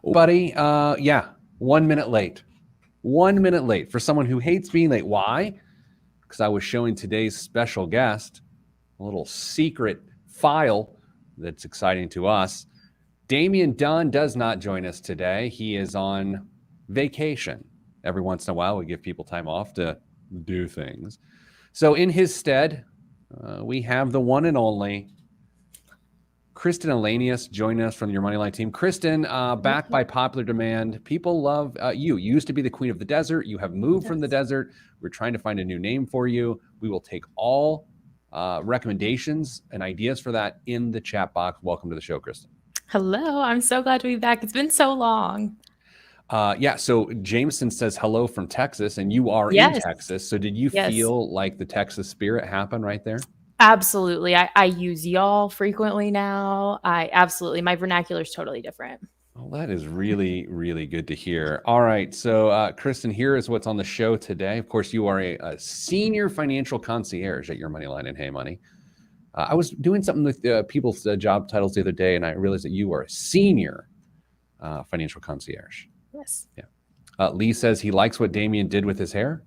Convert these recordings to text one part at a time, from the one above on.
Buddy, yeah, 1 minute late. 1 minute late for someone who hates being late. Why? Because I was showing today's special guest a little secret file that's exciting to us. Damian Dunn does not join us today. He is on vacation. Every once in a while, we give people time off to do things. So in his stead, we have the one and only Kristen Elanius joining us from your Moneyline team. Kristen, back by popular demand. People love you. You used to be the queen of the desert. You have moved from the desert. We're trying to find a new name for you. We will take all recommendations and ideas for that in the chat box. Welcome to the show, Kristen. Hello. I'm so glad to be back. It's been so long. Yeah, so Jameson says hello from Texas, and you are in Texas. So did you feel like the Texas spirit happen right there? Absolutely. I use y'all frequently now. My vernacular is totally different. Well, that is really, really good to hear. All right. So, Kristen, here is what's on the show today. Of course, you are a senior financial concierge at Your Moneyline and Hey Money. I was doing something with people's job titles the other day, and I realized that you are a senior financial concierge. Yes. Yeah. Lee says he likes what Damian did with his hair.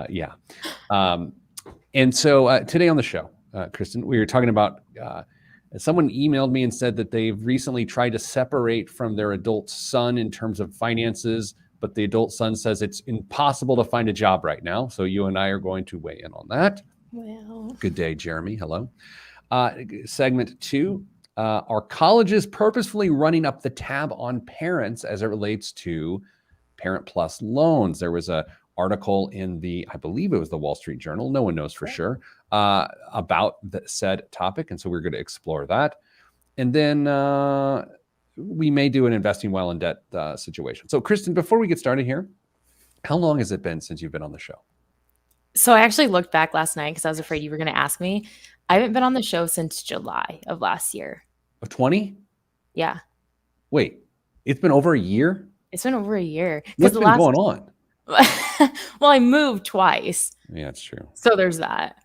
Yeah. And so today on the show, Kristen, we were talking about someone emailed me and said that they've recently tried to separate from their adult son in terms of finances, but the adult son says it's impossible to find a job right now. So you and I are going to weigh in on that. Well, good day, Jeremy. Hello. Segment 2. Are colleges purposefully running up the tab on parents as it relates to Parent Plus loans? There was a article in I believe it was the Wall Street Journal, no one knows for sure, about the said topic. And so we're going to explore that. And then we may do an investing while in debt situation. So Kristen, before we get started here, how long has it been since you've been on the show? So I actually looked back last night because I was afraid you were going to ask me. I haven't been on the show since July of last year. Of 20? Yeah. Wait, it's been over a year? It's been over a year. What's been going on? Well, I moved twice. Yeah, that's true. So there's that.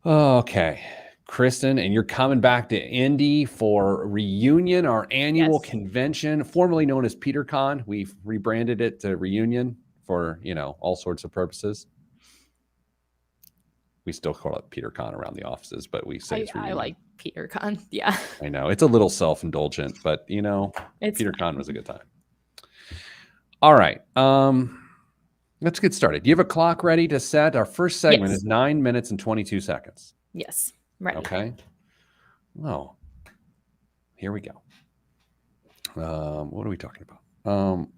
Okay. Kristen, and you're coming back to Indy for Reunion, our annual convention, formerly known as PeterCon. We've rebranded it to Reunion for, all sorts of purposes. We still call it PeterCon around the offices, but we say it's Reunion. I like PeterCon. Yeah. I know. It's a little self-indulgent, but, PeterCon was a good time. All right. Let's get started. Do you have a clock ready to set? Our first segment is 9 minutes and 22 seconds. Yes. Ready. Okay. Well, here we go. What are we talking about?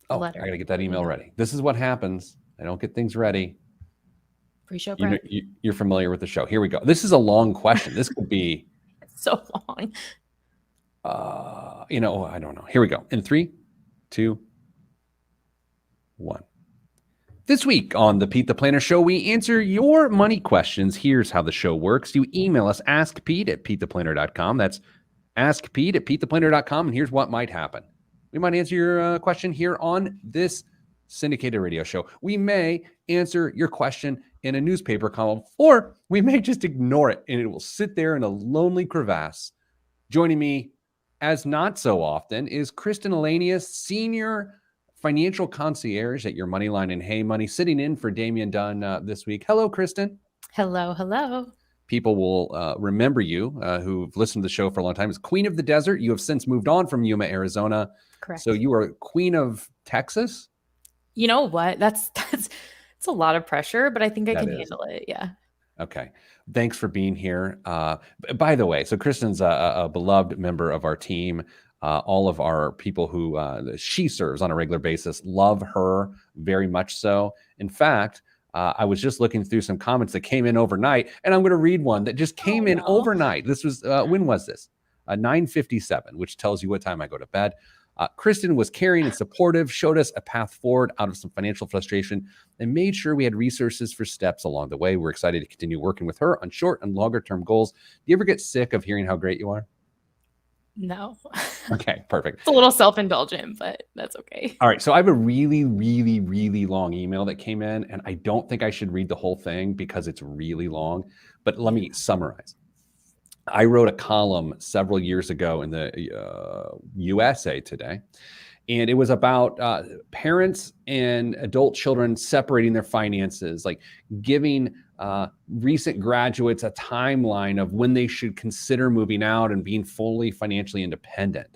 I got to get that email ready. This is what happens. I don't get things ready. Pre-show prep. You're familiar with the show. Here we go. This is a long question. This could be so long. I don't know. Here we go. In 3, 2, 1. This week on the Pete the Planner Show, we answer your money questions. Here's how the show works. You email us, askpete@petetheplanner.com. That's askpete@petetheplanner.com. And here's what might happen. We might answer your question here on this syndicated radio show. We may answer your question in a newspaper column, or we may just ignore it and it will sit there in a lonely crevasse. Joining me, as not so often, is Kristen Elanius, senior financial concierge at Your Moneyline and Hey Money, sitting in for Damian Dunn this week. Hello, Kristen. Hello, hello. People will remember you who've listened to the show for a long time as Queen of the Desert. You have since moved on from Yuma, Arizona. Correct. So you are Queen of Texas? You know what? That's a lot of pressure, but I think I can handle it. Yeah. Okay. Thanks for being here. By the way, so Kristen's a beloved member of our team. All of our people who she serves on a regular basis love her very much so. In fact, I was just looking through some comments that came in overnight, and I'm going to read one that just came in overnight. This was, when was this? 9:57, which tells you what time I go to bed. Kristen was caring and supportive, showed us a path forward out of some financial frustration, and made sure we had resources for steps along the way. We're excited to continue working with her on short and longer term goals. Do you ever get sick of hearing how great you are? No. Okay, perfect. It's a little self-indulgent, but that's okay. All right. So I have a really, really, really long email that came in, and I don't think I should read the whole thing because it's really long, but let me summarize. I wrote a column several years ago in the USA Today, and it was about parents and adult children separating their finances, like giving recent graduates a timeline of when they should consider moving out and being fully financially independent.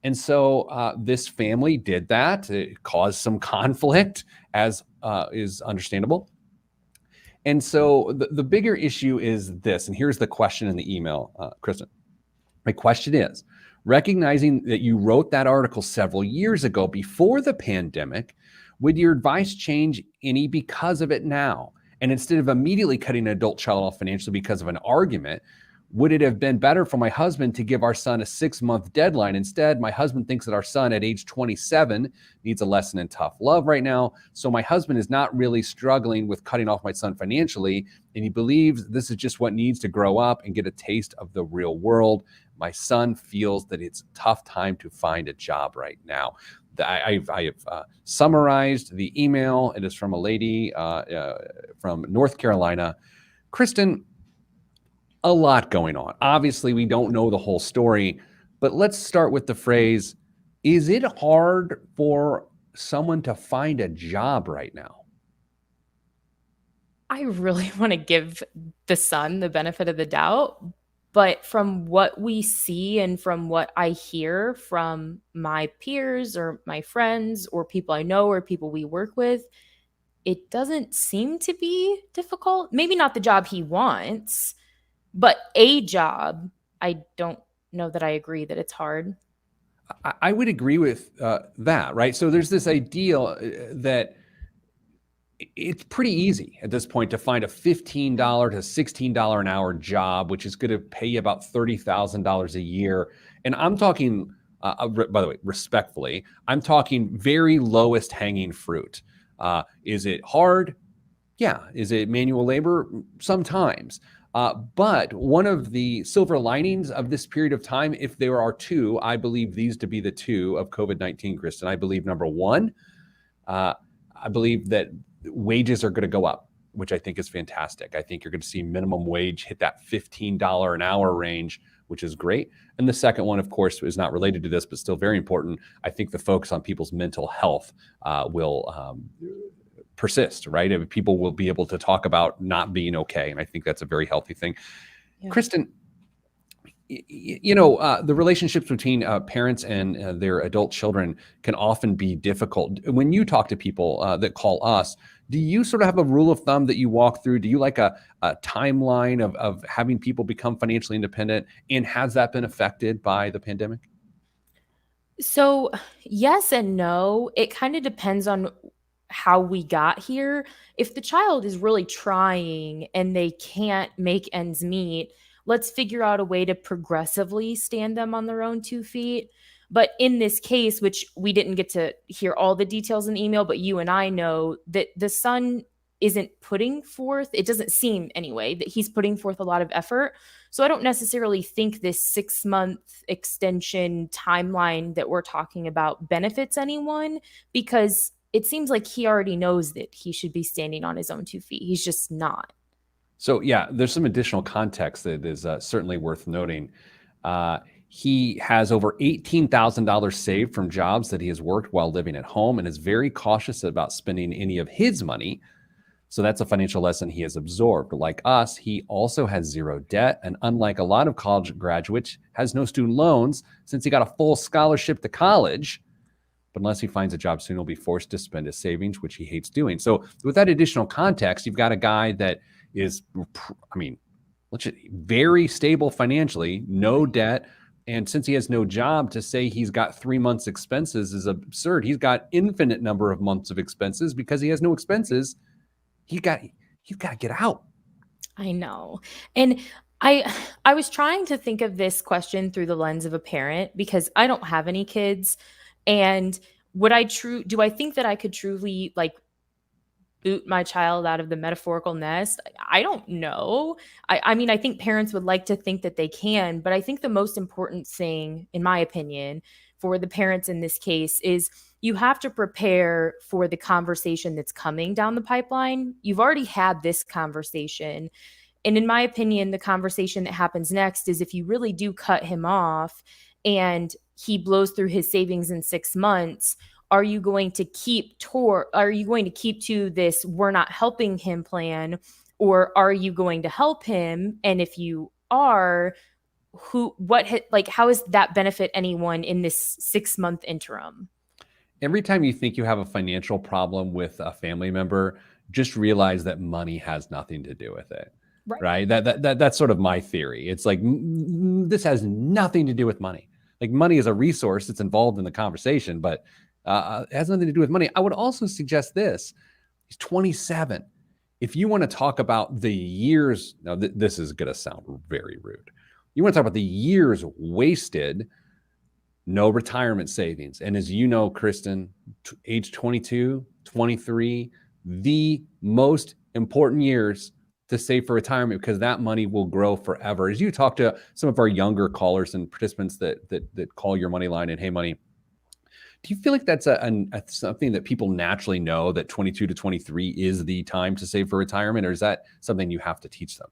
And so this family did that. It caused some conflict, as is understandable. And so the bigger issue is this, and here's the question in the email, Kristen. My question is, recognizing that you wrote that article several years ago before the pandemic, would your advice change any because of it now? And instead of immediately cutting an adult child off financially because of an argument, would it have been better for my husband to give our son a 6-month deadline? Instead, my husband thinks that our son at age 27 needs a lesson in tough love right now. So my husband is not really struggling with cutting off my son financially, and he believes this is just what needs to grow up and get a taste of the real world. My son feels that it's a tough time to find a job right now. I have summarized the email. It is from a lady from North Carolina. Kristen, a lot going on. Obviously, we don't know the whole story, but let's start with the phrase, is it hard for someone to find a job right now? I really want to give the son the benefit of the doubt, but from what we see and from what I hear from my peers or my friends or people I know or people we work with, it doesn't seem to be difficult. Maybe not the job he wants, but a job. I don't know that I agree that it's hard. I would agree with that, right? So there's this idea that it's pretty easy at this point to find a $15 to $16 an hour job, which is going to pay you about $30,000 a year. And I'm talking, by the way, respectfully, I'm talking very lowest hanging fruit. Is it hard? Yeah. Is it manual labor? Sometimes. But one of the silver linings of this period of time, if there are two, I believe these to be the two of COVID-19, Kristen. I believe number one, I believe that wages are going to go up, which I think is fantastic. I think you're going to see minimum wage hit that $15 an hour range, which is great. And the second one, of course, is not related to this, but still very important. I think the focus on people's mental health will persist, right? And people will be able to talk about not being okay. And I think that's a very healthy thing. Yeah. Kristen, the relationships between parents and their adult children can often be difficult. When you talk to people that call us, do you sort of have a rule of thumb that you walk through? Do you like a timeline of having people become financially independent? And has that been affected by the pandemic? So, yes and no. It kind of depends on how we got here. If the child is really trying and they can't make ends meet, let's figure out a way to progressively stand them on their own 2 feet. But in this case, which we didn't get to hear all the details in the email, but you and I know that the son isn't putting forth, it doesn't seem anyway, that he's putting forth a lot of effort. So I don't necessarily think this 6-month extension timeline that we're talking about benefits anyone, because it seems like he already knows that he should be standing on his own 2 feet. He's just not. So yeah, there's some additional context that is certainly worth noting. He has over $18,000 saved from jobs that he has worked while living at home and is very cautious about spending any of his money. So that's a financial lesson he has absorbed. Like us, he also has zero debt. And unlike a lot of college graduates, has no student loans since he got a full scholarship to college. But unless he finds a job soon, he'll be forced to spend his savings, which he hates doing. So with that additional context, you've got a guy that is, very stable financially, no debt. And since he has no job, to say he's got 3 months expenses is absurd. He's got infinite number of months of expenses because he has no expenses. You've got to get out. I know. And I was trying to think of this question through the lens of a parent because I don't have any kids. And do I think that I could truly boot my child out of the metaphorical nest? I don't know. I mean, I think parents would like to think that they can, but I think the most important thing, in my opinion, for the parents in this case is you have to prepare for the conversation that's coming down the pipeline. You've already had this conversation. And in my opinion, the conversation that happens next is if you really do cut him off and he blows through his savings in 6 months, are you going to keep to this we're not helping him plan, or are you going to help him? And if you are, how does that benefit anyone in this 6 month interim? Every time you think you have a financial problem with a family member, just realize that money has nothing to do with it. Right. Right? That's sort of my theory. It's like this has nothing to do with money. Like money is a resource that's involved in the conversation, but it has nothing to do with money. I would also suggest this: he's 27. If you want to talk about the years, now this is going to sound very rude. You want to talk about the years wasted, no retirement savings. And as you know, Kristen, age 22, 23, the most important years to save for retirement, because that money will grow forever. As you talk to some of our younger callers and participants that call your money line and Hey Money, do you feel like that's something that people naturally know, that 22 to 23 is the time to save for retirement, or is that something you have to teach them?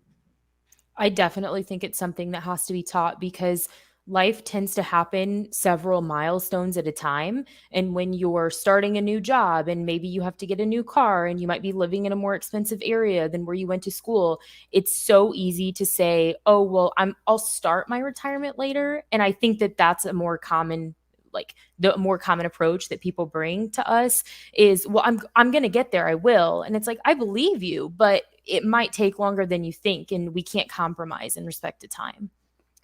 I definitely think it's something that has to be taught, because life tends to happen several milestones at a time. And when you're starting a new job and maybe you have to get a new car and you might be living in a more expensive area than where you went to school, it's so easy to say, "Oh, well, I'll start my retirement later." And I think that that's a more common, like the more common approach that people bring to us is, "Well, I'm going to get there. I will." And it's like, I believe you, but it might take longer than you think, and we can't compromise in respect to time.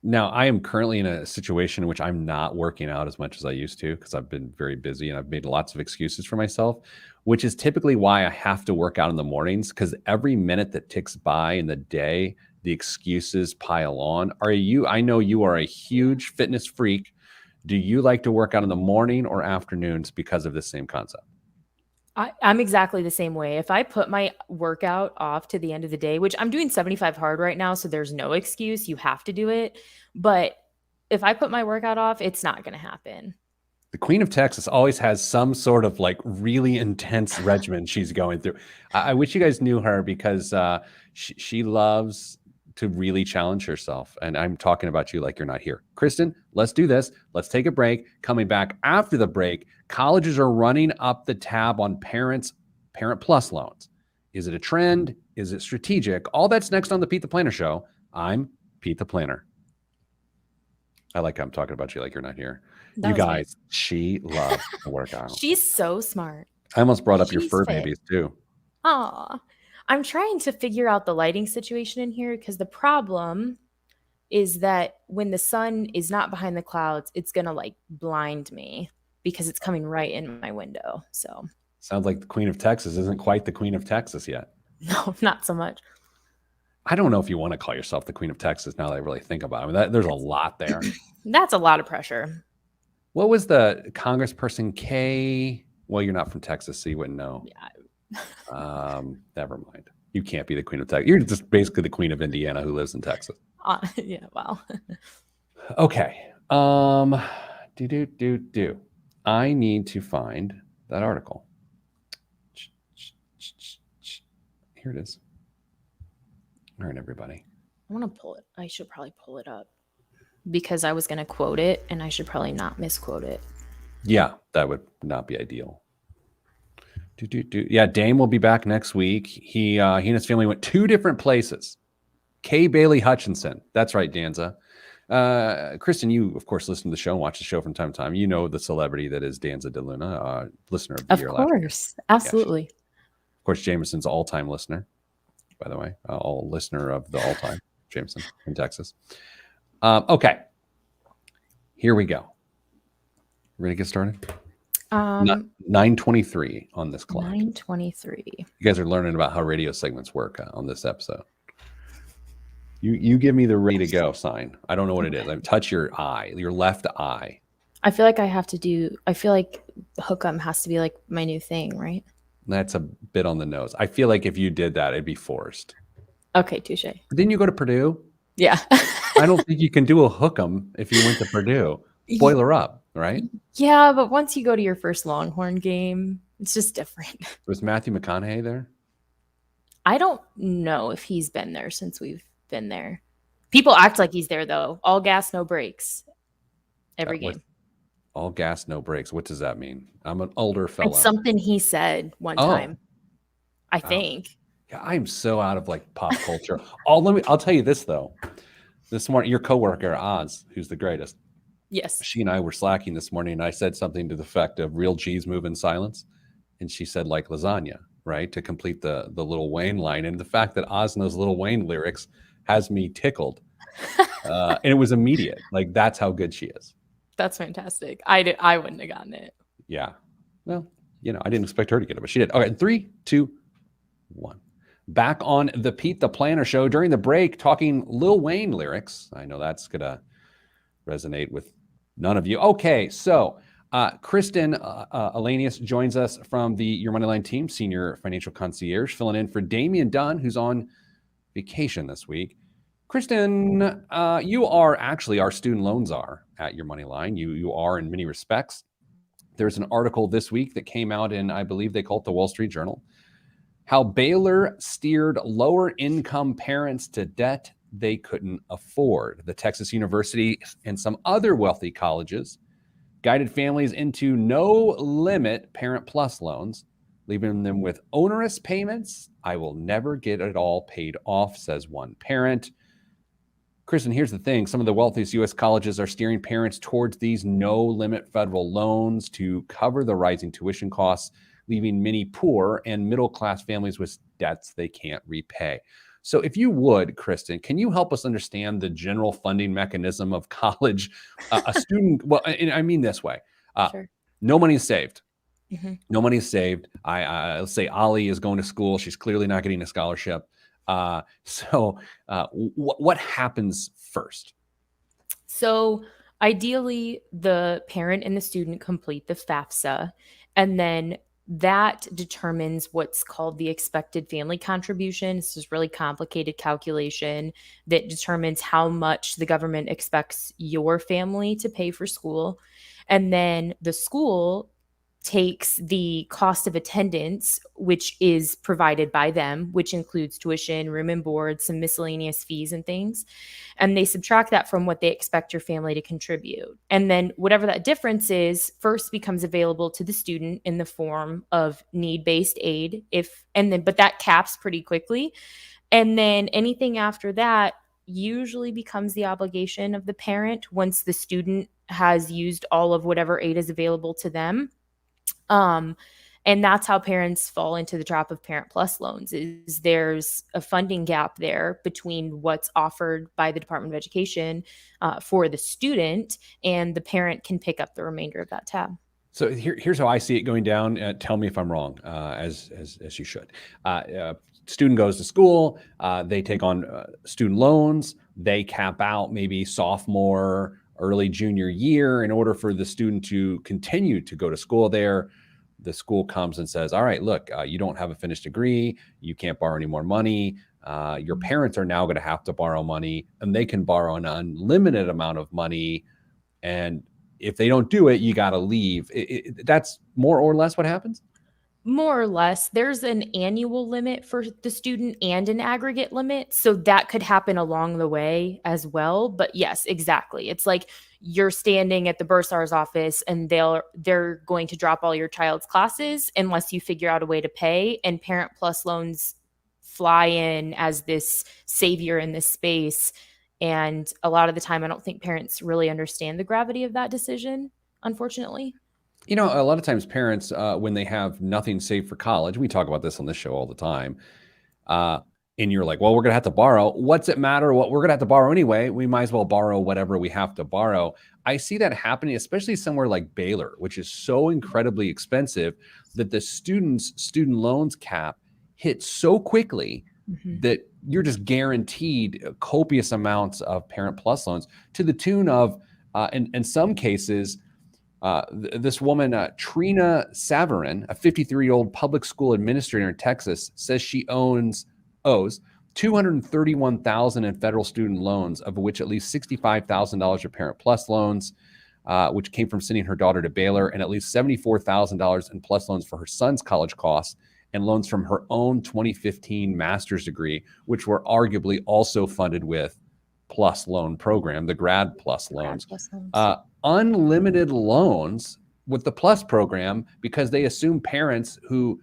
Now, I am currently in a situation in which I'm not working out as much as I used to, because I've been very busy and I've made lots of excuses for myself, which is typically why I have to work out in the mornings, because every minute that ticks by in the day, the excuses pile on. I know you are a huge fitness freak. Do you like to work out in the morning or afternoons because of this same concept? I'm exactly the same way. If I put my workout off to the end of the day, which I'm doing 75 hard right now, so there's no excuse, you have to do it. But if I put my workout off, it's not going to happen. The Queen of Texas always has some sort of like really intense regimen she's going through. I wish you guys knew her, because she loves to really challenge herself. And I'm talking about you like you're not here. Kristen, let's do this. Let's take a break. Coming back after the break, colleges are running up the tab on Parent Plus loans. Is it a trend? Is it strategic? All that's next on the Pete the Planner Show. I'm Pete the Planner. I like how I'm talking about you like you're not here. That You was me. guys, she loves to work out. She's so smart. I almost brought up your She's fur fit. babies too. Aw. I'm trying to figure out the lighting situation in here, because the problem is that when the sun is not behind the clouds, it's going to like blind me because it's coming right in my window. So, Sounds like the Queen of Texas isn't quite the Queen of Texas yet. no, not so much. I don't know if you want to call yourself the Queen of Texas now that I really think about it. I mean, there's a lot there. That's a lot of pressure. What was the Congressperson K? Well, you're not from Texas, so you wouldn't know. Yeah. Never mind. You can't be the Queen of Texas. You're just basically the Queen of Indiana who lives in Texas. Yeah, well. Okay. I need to find that article. Here it is. All right, everybody. I want to pull it. I should probably pull it up, because I was going to quote it and I should probably not misquote it. Yeah, that would not be ideal. Yeah, Dame will be back next week. He and his family went 2 different places. Kay Bailey Hutchinson. That's right, Danza. Kristen, you, of course, listen to the show and watch the show from time to time. You know the celebrity that is Danza DeLuna, listener of the year last year. Of course. Absolutely. Yeah, of course, Jameson's all-time listener, by the way. All listener of the all-time, Jameson in Texas. Okay. Here we go. Ready to get started? 9:23 on this clock. 9:23. You guys are learning about how radio segments work on this episode. You give me the ready to go sign. I don't know what it is. Touch your eye, your left eye. I feel like hook 'em has to be like my new thing, right? That's a bit on the nose. I feel like if you did that, it'd be forced. Okay, touche. Didn't you go to Purdue? Yeah. I don't think you can do a hook 'em if you went to Purdue. Spoiler up, right? Yeah, but once you go to your first Longhorn game, it's just different. Was Matthew McConaughey there? I don't know if he's been there since we've been there. People act like he's there though. All gas, no brakes, every With game. all gas, no brakes. What does that mean? I'm an older It's fellow. something he said one Oh, time, I oh, think. yeah. I'm so out of like pop culture. I'll tell you this though. This morning, your coworker Oz, who's the greatest, Yes. she and I were slacking this morning, and I said something to the effect of "real G's move in silence," and she said like lasagna, right, to complete the Lil Wayne line. And the fact that Oz knows Lil Wayne lyrics has me tickled, and it was immediate. Like that's how good she is. That's fantastic. I wouldn't have gotten it. Yeah. Well, I didn't expect her to get it, but she did. Okay, 3, 2, 1. Back on the Pete the Planner show during the break, talking Lil Wayne lyrics. I know that's gonna resonate with none of you. Okay, so Kristen Alanius joins us from the Your Moneyline team, senior financial concierge, filling in for Damian Dunn, who's on vacation this week. Kristen, you are actually our student loan czar at Your Moneyline. You are in many respects. There's an article this week that came out in, I believe they call it the Wall Street Journal, how Baylor steered lower income parents to debt they couldn't afford. The Texas University and some other wealthy colleges guided families into no limit Parent Plus loans, leaving them with onerous payments. I will never get it all paid off, says one parent. Kristen, here's the thing. Some of the wealthiest U.S. colleges are steering parents towards these no-limit federal loans to cover the rising tuition costs, leaving many poor and middle-class families with debts they can't repay. So if you would, Kristen, can you help us understand the general funding mechanism of college? A student, well, and I mean this way, Sure. no money is saved. Mm-hmm. No money is saved. Let's say Ollie is going to school. She's clearly not getting a scholarship. What happens first? So ideally, the parent and the student complete the FAFSA, and then that determines what's called the expected family contribution. This is really complicated calculation that determines how much the government expects your family to pay for school. And then the school takes the cost of attendance, which is provided by them, which includes tuition, room and board, some miscellaneous fees and things. And they subtract that from what they expect your family to contribute. And then whatever that difference is, first becomes available to the student in the form of need-based aid, but that caps pretty quickly. And then anything after that usually becomes the obligation of the parent once the student has used all of whatever aid is available to them. Um, and that's how parents fall into the trap of Parent Plus loans. Is there's a funding gap there between what's offered by the Department of Education for the student, and the parent can pick up the remainder of that tab. So here's how I see it going down. Tell me if I'm wrong, as you should. Student goes to school. They take on student loans. They cap out maybe sophomore, early junior year in order for the student to continue to go to school there. The school comes and says, all right, look, you don't have a finished degree. You can't borrow any more money. Your parents are now going to have to borrow money, and they can borrow an unlimited amount of money. And if they don't do it, you got to leave. That's more or less what happens? More or less. There's an annual limit for the student and an aggregate limit. So that could happen along the way as well. But yes, exactly. It's like you're standing at the bursar's office and they're going to drop all your child's classes unless you figure out a way to pay. And Parent Plus loans fly in as this savior in this space. And a lot of the time, I don't think parents really understand the gravity of that decision, unfortunately. A lot of times parents, when they have nothing saved for college, we talk about this on this show all the time, and you're like, well, we're going to have to borrow. What's it matter? What we're going to have to borrow anyway. We might as well borrow whatever we have to borrow. I see that happening, especially somewhere like Baylor, which is so incredibly expensive that the student loans cap hits so quickly that you're just guaranteed copious amounts of Parent Plus loans to the tune of, in some cases, this woman, Trina Savarin, a 53-year-old public school administrator in Texas, says she owes $231,000 in federal student loans, of which at least $65,000 are Parent Plus loans, which came from sending her daughter to Baylor, and at least $74,000 in Plus loans for her son's college costs. and loans from her own 2015 master's degree, which were arguably also funded with Plus Loan program, the Grad Plus loans. Unlimited loans with the Plus program because they assume parents who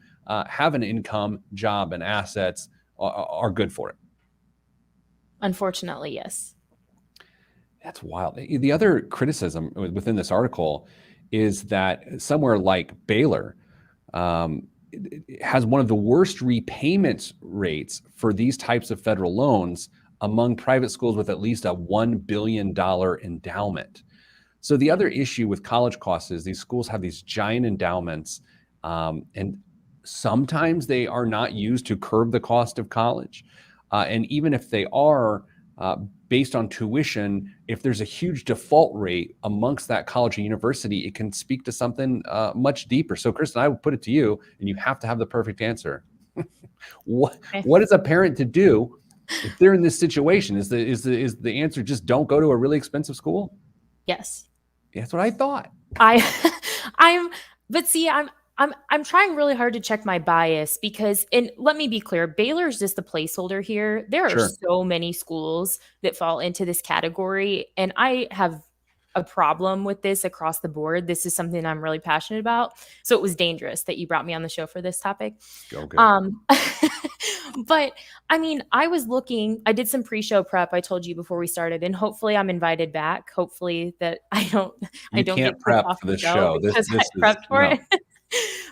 have an income, job, and assets are good for it. Unfortunately, yes. That's wild. The other criticism within this article is that somewhere like Baylor has one of the worst repayment rates for these types of federal loans among private schools with at least a $1 billion endowment. So the other issue with college costs is these schools have these giant endowments, and sometimes they are not used to curb the cost of college. And even if they are, based on tuition, if there's a huge default rate amongst that college or university, it can speak to something much deeper. So, Kristen, I would put it to you, and you have to have the perfect answer. What is a parent to do if they're in this situation? Is the answer just don't go to a really expensive school? Yes. That's what I thought. But see, I'm trying really hard to check my bias because, and let me be clear, Baylor's just a placeholder here. There are so many schools that fall into this category, and I have a problem with this across the board. This is something I'm really passionate about. So it was dangerous that you brought me on the show for this topic. But I mean, I did some pre-show prep. I told you before we started, and hopefully I'm invited back. Hopefully that I don't get prep for the show because I prepped for it.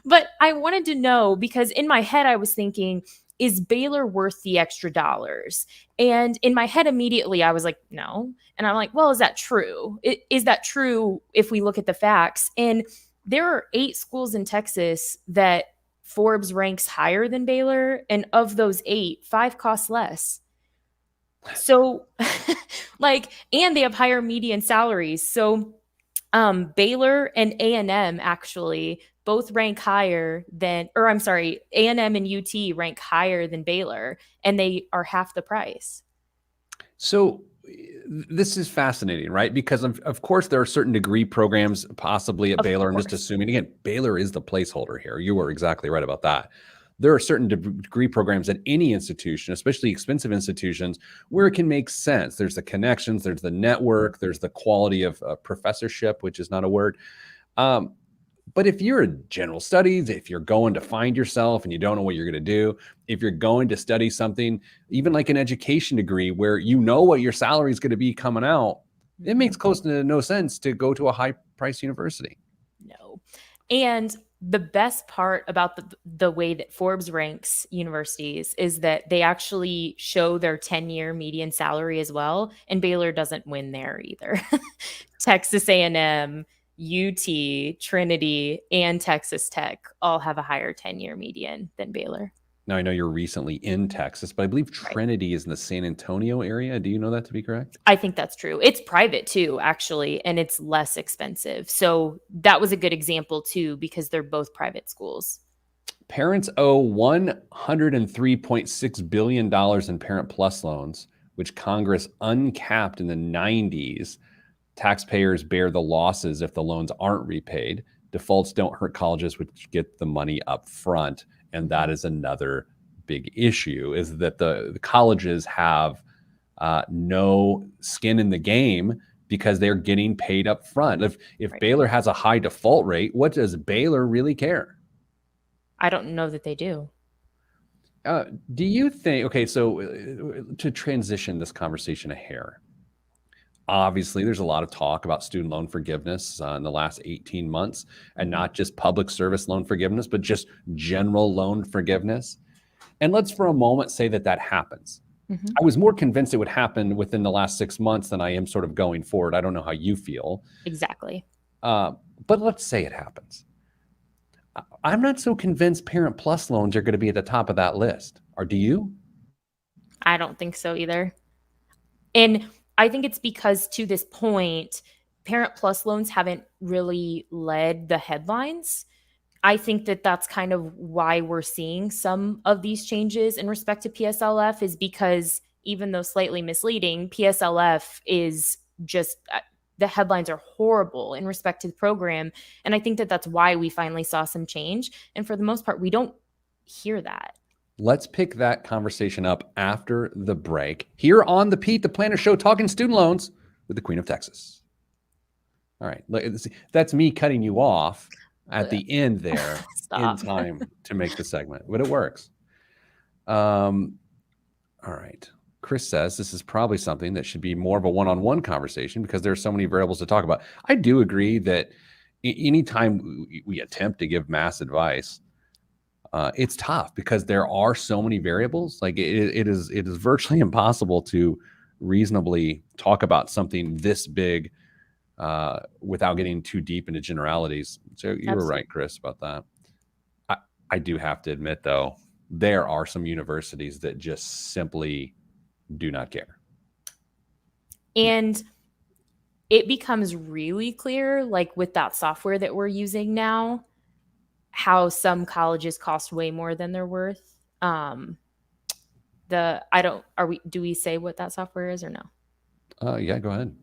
But I wanted to know, because in my head I was thinking, is Baylor worth the extra dollars? And in my head immediately I was like, no. And I'm like, well, is that true? Is that true if we look at the facts? And there are 8 schools in Texas that Forbes ranks higher than Baylor, and of those 8, 5 cost less. So and they have higher median salaries. So Baylor and A&M actually both rank higher than, or I'm sorry, A&M and UT rank higher than Baylor, and they are half the price. So this is fascinating, right? Because of course there are certain degree programs possibly at Baylor. I'm just assuming, again, Baylor is the placeholder here. You were exactly right about that. There are certain degree programs at any institution, especially expensive institutions, where it can make sense. There's the connections, there's the network, there's the quality of professorship, which is not a word. But if you're in general studies, if you're going to find yourself and you don't know what you're going to do, if you're going to study something, even like an education degree where you know what your salary is going to be coming out, it makes close to no sense to go to a high price university. No. And the best part about the way that Forbes ranks universities is that they actually show their 10-year median salary as well. And Baylor doesn't win there either. Texas A&M, UT, Trinity, and Texas Tech all have a higher 10-year median than Baylor. Now, I know you're recently in Texas, but I believe Trinity is in the San Antonio area. Do you know that to be correct? I think that's true. It's private too, actually, and it's less expensive. So that was a good example too, because they're both private schools. Parents owe $103.6 billion in Parent Plus loans, which Congress uncapped in the 90s. Taxpayers bear the losses if the loans aren't repaid. Defaults don't hurt colleges, which get the money up front. And that is another big issue, is that the colleges have no skin in the game because they're getting paid up front. If Baylor has a high default rate, what does Baylor really care? I don't know that they do. Do you think, okay, so to transition this conversation a hair, obviously, there's a lot of talk about student loan forgiveness in the last 18 months, and not just public service loan forgiveness, but just general loan forgiveness. And let's for a moment say that happens. I was more convinced it would happen within the last 6 months than I am sort of going forward. I don't know how you feel. Exactly. But let's say it happens. I'm not so convinced Parent Plus loans are going to be at the top of that list. Or do you? I don't think so either. And I think it's because to this point, Parent Plus loans haven't really led the headlines. I think that that's kind of why we're seeing some of these changes in respect to PSLF, is because even though slightly misleading, PSLF is just the headlines are horrible in respect to the program. And I think that that's why we finally saw some change. And for the most part, we don't hear that. Let's pick that conversation up after the break here on the Pete the Planner Show, talking student loans with the Queen of Texas. All right. That's me cutting you off at the end there in Stop. time to make the segment, but it works. All right. Chris says this is probably something that should be more of a one-on-one conversation because there are so many variables to talk about. I do agree that anytime we attempt to give mass advice, it's tough because there are so many variables. Like it is virtually impossible to reasonably talk about something this big without getting too deep into generalities. So you were right, Chris, about that. I do have to admit, though, there are some universities that just simply do not care. And it becomes really clear, like with that software that we're using now, how some colleges cost way more than they're worth. Do we say what that software is or no? Yeah, go ahead.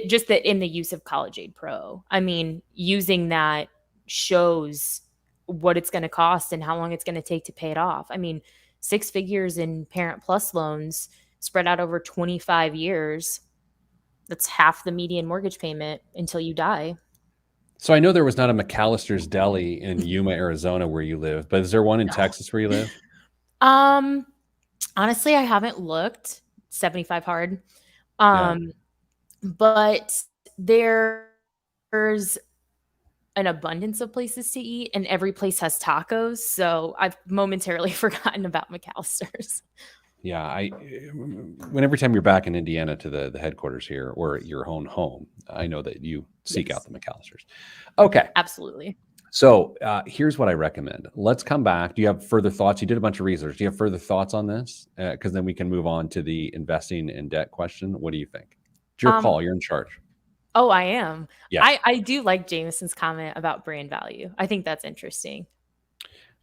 Just that in the use of College Aid Pro. I mean, using that shows what it's going to cost and how long it's going to take to pay it off. I mean, 6 figures in Parent Plus loans spread out over 25 years. That's half the median mortgage payment until you die. So I know there was not a McAllister's Deli in Yuma, Arizona, where you live, but is there one in Texas where you live? Honestly, I haven't looked. 75 hard. Yeah. But there's an abundance of places to eat, and every place has tacos. So I've momentarily forgotten about McAllister's. Yeah, every time you're back in Indiana to the headquarters here or your own home, I know that you seek out the McAllisters. Okay. Absolutely. So here's what I recommend. Let's come back. Do you have further thoughts? You did a bunch of research. Do you have further thoughts on this? Because then we can move on to the investing in debt question. What do you think? It's your call. You're in charge. Oh, I am. Yes. I do like Jameson's comment about brand value. I think that's interesting.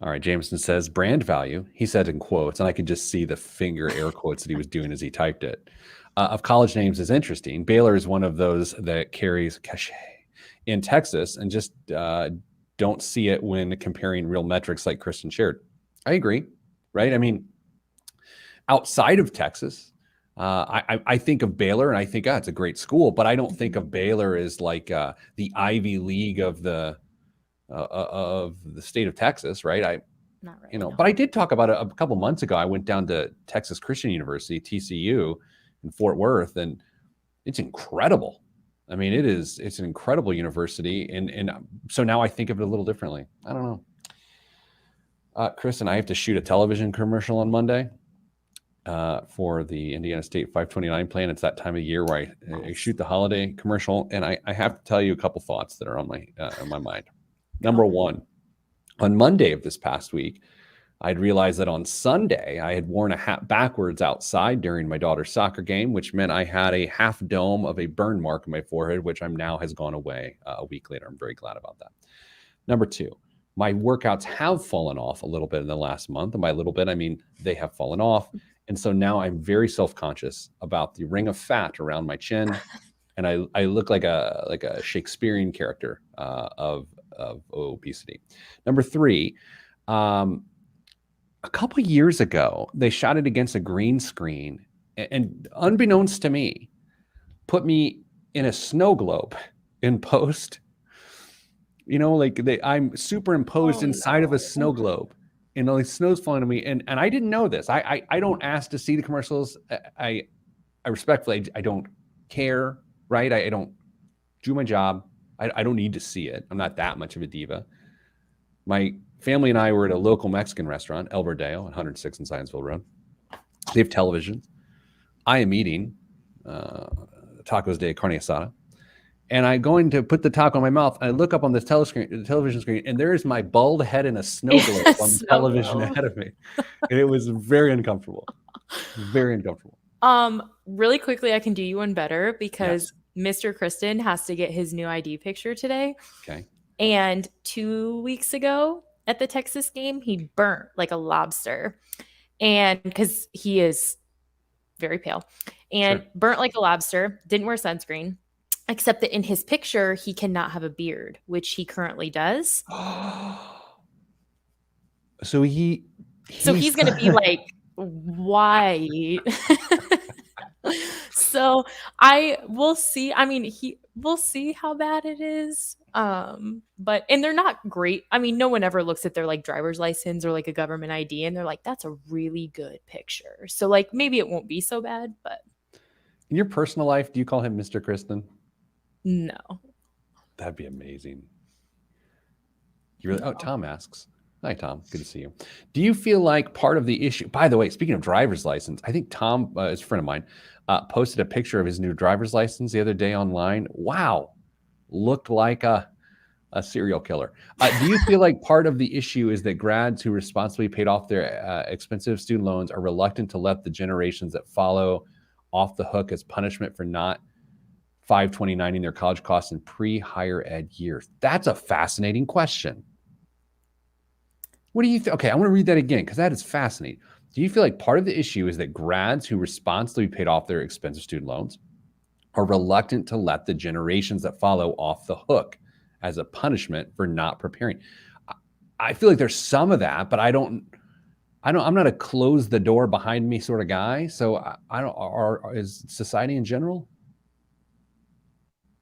All right. Jameson says brand value. He said in quotes, and I could just see the finger air quotes that he was doing as he typed it. Of college names is interesting. Baylor is one of those that carries cachet in Texas, and just don't see it when comparing real metrics like Kristen shared. I agree, right? I mean, outside of Texas, I think of Baylor and I think, it's a great school, but I don't think of Baylor as like the Ivy League of the state of Texas, right? Not really, no. But I did talk about it a couple months ago. I went down to Texas Christian University, TCU, in Fort Worth, and it's incredible. I mean, it's an incredible university, and so now I think of it a little differently. I don't know. Kristen, I have to shoot a television commercial on Monday for the Indiana State 529 plan. It's that time of year where I shoot the holiday commercial, and I have to tell you a couple thoughts that are on my mind. Number one, on Monday of this past week, I'd realized that on Sunday I had worn a hat backwards outside during my daughter's soccer game, which meant I had a half dome of a burn mark on my forehead, which now has gone away a week later. I'm very glad about that. Number two, my workouts have fallen off a little bit in the last month. And by a little bit, I mean they have fallen off. And so now I'm very self-conscious about the ring of fat around my chin. And I look like a Shakespearean character of obesity. Number three, a couple years ago, they shot it against a green screen and unbeknownst to me, put me in a snow globe in post. I'm superimposed inside of a snow globe, and all the snow's falling on me. And I didn't know this. I don't ask to see the commercials. I respectfully, I don't care, right? I don't do my job. I don't need to see it. I'm not that much of a diva. My family and I were at a local Mexican restaurant, El Verdeo, 106 in Scienceville Road. They have televisions. I am eating tacos de carne asada. And I'm going to put the taco in my mouth. And I look up on the television screen, and there's my bald head in a snow globe on the television ahead of me. And it was very uncomfortable. Very uncomfortable. Really quickly, I can do you one better because Mr. Kristen has to get his new ID picture today. Okay. And 2 weeks ago at the Texas game, he burnt like a lobster. And because he is very pale and burnt like a lobster, didn't wear sunscreen, except that in his picture, he cannot have a beard, which he currently does. So So he's he's gonna be like white. So I will see. I mean, we'll see how bad it is. But and they're not great. I mean, no one ever looks at their like driver's license or like a government ID and they're like, that's a really good picture. So like maybe it won't be so bad, but in your personal life, do you call him Mr. Kristen? no. That'd be amazing. You really? Oh, No. Tom asks. Hi, Tom. Good to see you. Do you feel like part of the issue? By the way, speaking of driver's license, I think Tom is a friend of mine. Posted a picture of his new driver's license the other day online. Wow, looked like a serial killer. Do you feel like part of the issue is that grads who responsibly paid off their expensive student loans are reluctant to let the generations that follow off the hook as punishment for not 529ing their college costs in pre-higher ed years? That's a fascinating question. What do you think? Okay, I want to read that again because that is fascinating. Do you feel like part of the issue is that grads who responsibly paid off their expensive student loans are reluctant to let the generations that follow off the hook as a punishment for not preparing? I feel like there's some of that, but I'm not a close the door behind me sort of guy. So I don't, is society in general?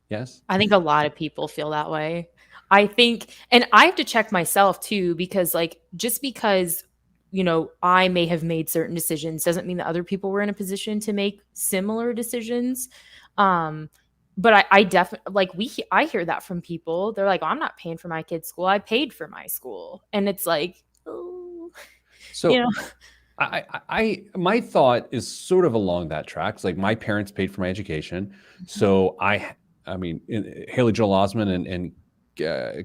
Yes. I think a lot of people feel that way. I think, and I have to check myself too, because like just because, I may have made certain decisions doesn't mean that other people were in a position to make similar decisions. But I definitely like I hear that from people. They're like, oh, I'm not paying for my kid's school. I paid for my school. And it's like, oh, So you know, my thought is sort of along that track. It's like my parents paid for my education. So I mean, Haley Joel Osment and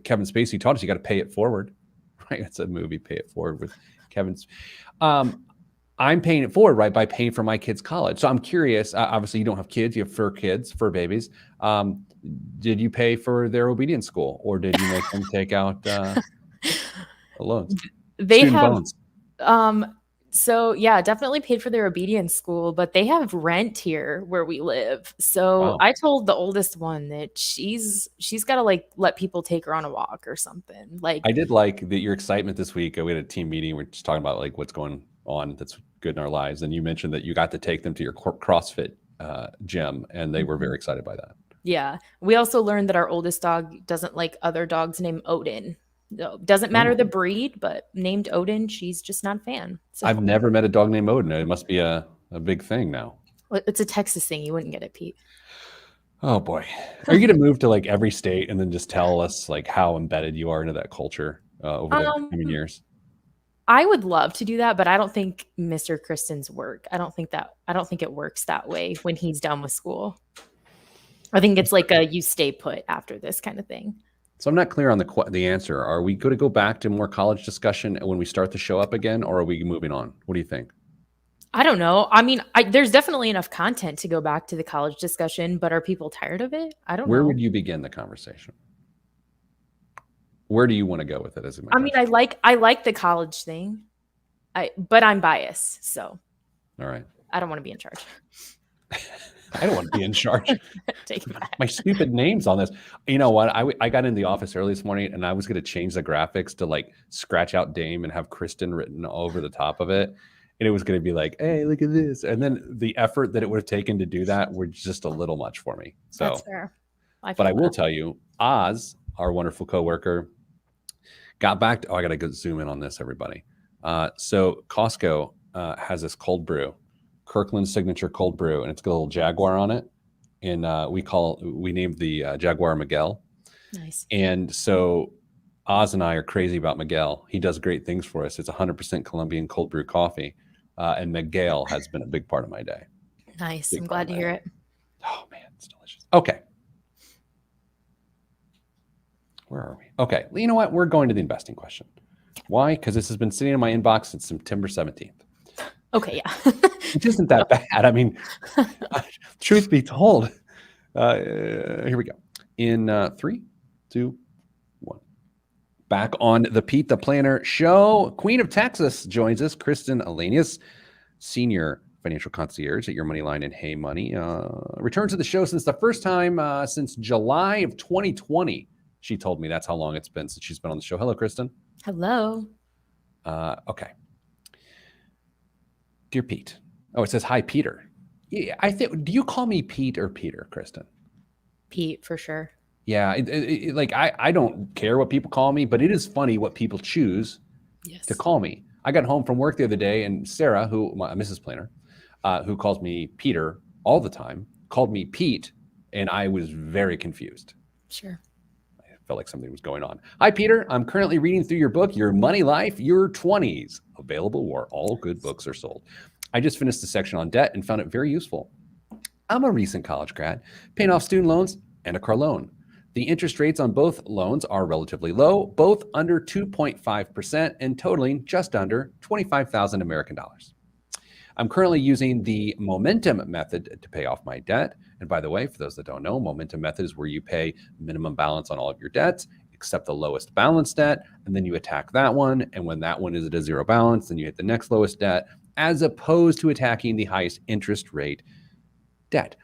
Kevin Spacey taught us you got to pay it forward, right? It's a movie, Pay It Forward with Kevin's. I'm paying it forward, right, by paying for my kids' college. So I'm curious. Obviously, you don't have kids; you have fur babies. Did you pay for their obedience school, or did you make them take out loans, they student have loans? So yeah, definitely paid for their obedience school, but they have rent here where we live. So Wow. I told the oldest one that she's got to like let people take her on a walk or something. Like I did like your excitement this week. We had a team meeting. We're just talking about like what's going on that's good in our lives, and you mentioned that you got to take them to your CrossFit gym, and they were very excited by that. yeah. We also learned that our oldest dog doesn't like other dogs named Odin. No, doesn't matter Oh. the breed, but named Odin, she's just not a fan. So I've never met a dog named Odin. It must be a big thing now. it's a Texas thing. You wouldn't get it, Pete. Oh boy. Are you going to move to like every state and then just tell us like how embedded you are into that culture over the coming years? I would love to do that, but I don't think Mr. Kristen's work. I don't think it works that way when he's done with school. I think it's like a you stay put after this kind of thing. So I'm not clear on the answer. Are we going to go back to more college discussion when we start the show up again, or are we moving on? What do you think? I don't know. I mean, there's definitely enough content to go back to the college discussion, but are people tired of it? I don't know. Where would you begin the conversation? Where do you want to go with it? I mean, I like the college thing, but I'm biased, so all right. I don't want to be in charge. I don't want to be in charge. Take it back. My stupid name's on this. You know what? I got in the office early this morning and I was going to change the graphics to like scratch out Dame and have Kristen written over the top of it. And it was going to be like, hey, look at this. And then the effort that it would have taken to do that were just a little much for me. So, That's fair. But I will tell you, Oz, our wonderful coworker, got back to, I got to go zoom in on this, everybody. So Costco has this cold brew, Kirkland's signature cold brew, and it's got a little Jaguar on it. And we named the Jaguar Miguel. Nice. And so Oz and I are crazy about Miguel. He does great things for us. It's 100% Colombian cold brew coffee. And Miguel has been a big part of my day. Nice. I'm glad to hear it. Oh man, it's delicious. Okay. Where are we? Okay. Well, you know what? We're going to the investing question. Why? Because this has been sitting in my inbox since September 17th. Okay, yeah. Which isn't that bad. I mean, truth be told, here we go. In 3, 2, 1. Back on the Pete the Planner show. Queen of Texas joins us, Kristen Alanius, senior financial concierge at Your Money Line and Hey Money. Returns to the show since the first time since July of 2020. She told me that's how long it's been since she's been on the show. Hello, Kristen. Hello. Okay. Dear Pete. Oh, it says, hi, Peter. Yeah, I think, do you call me Pete or Peter, Kristen? Pete, for sure. Yeah, like I don't care what people call me, but it is funny what people choose to Yes. call me. I got home from work the other day, and Sarah, Mrs. Planner, who calls me Peter all the time, called me Pete, and I was very confused. Sure. I felt like something was going on. Hi, Peter. I'm currently reading through your book, Your Money Life, Your 20s, available where all good books are sold. I just finished the section on debt and found it very useful. I'm a recent college grad, paying off student loans and a car loan. The interest rates on both loans are relatively low, both under 2.5% and totaling just under 25,000 American dollars. I'm currently using the momentum method to pay off my debt. And by the way, for those that don't know, momentum method is where you pay minimum balance on all of your debts, except the lowest balance debt, and then you attack that one. And when that one is at a zero balance, then you hit the next lowest debt, as opposed to attacking the highest interest rate debt.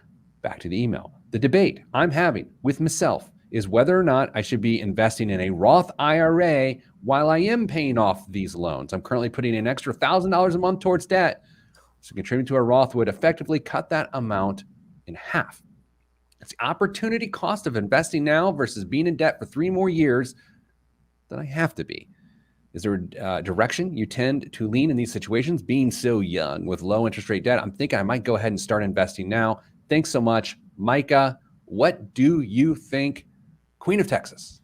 Back to the email. The debate I'm having with myself is whether or not I should be investing in a Roth IRA while I am paying off these loans. I'm currently putting an extra $1,000 a month towards debt. So contributing to a Roth would effectively cut that amount in half. It's the opportunity cost of investing now versus being in debt for 3 more years that I have to be. Is there a direction you tend to lean in these situations? Being so young with low interest rate debt, I'm thinking I might go ahead and start investing now. Thanks so much, Micah. What do you think, Queen of Texas?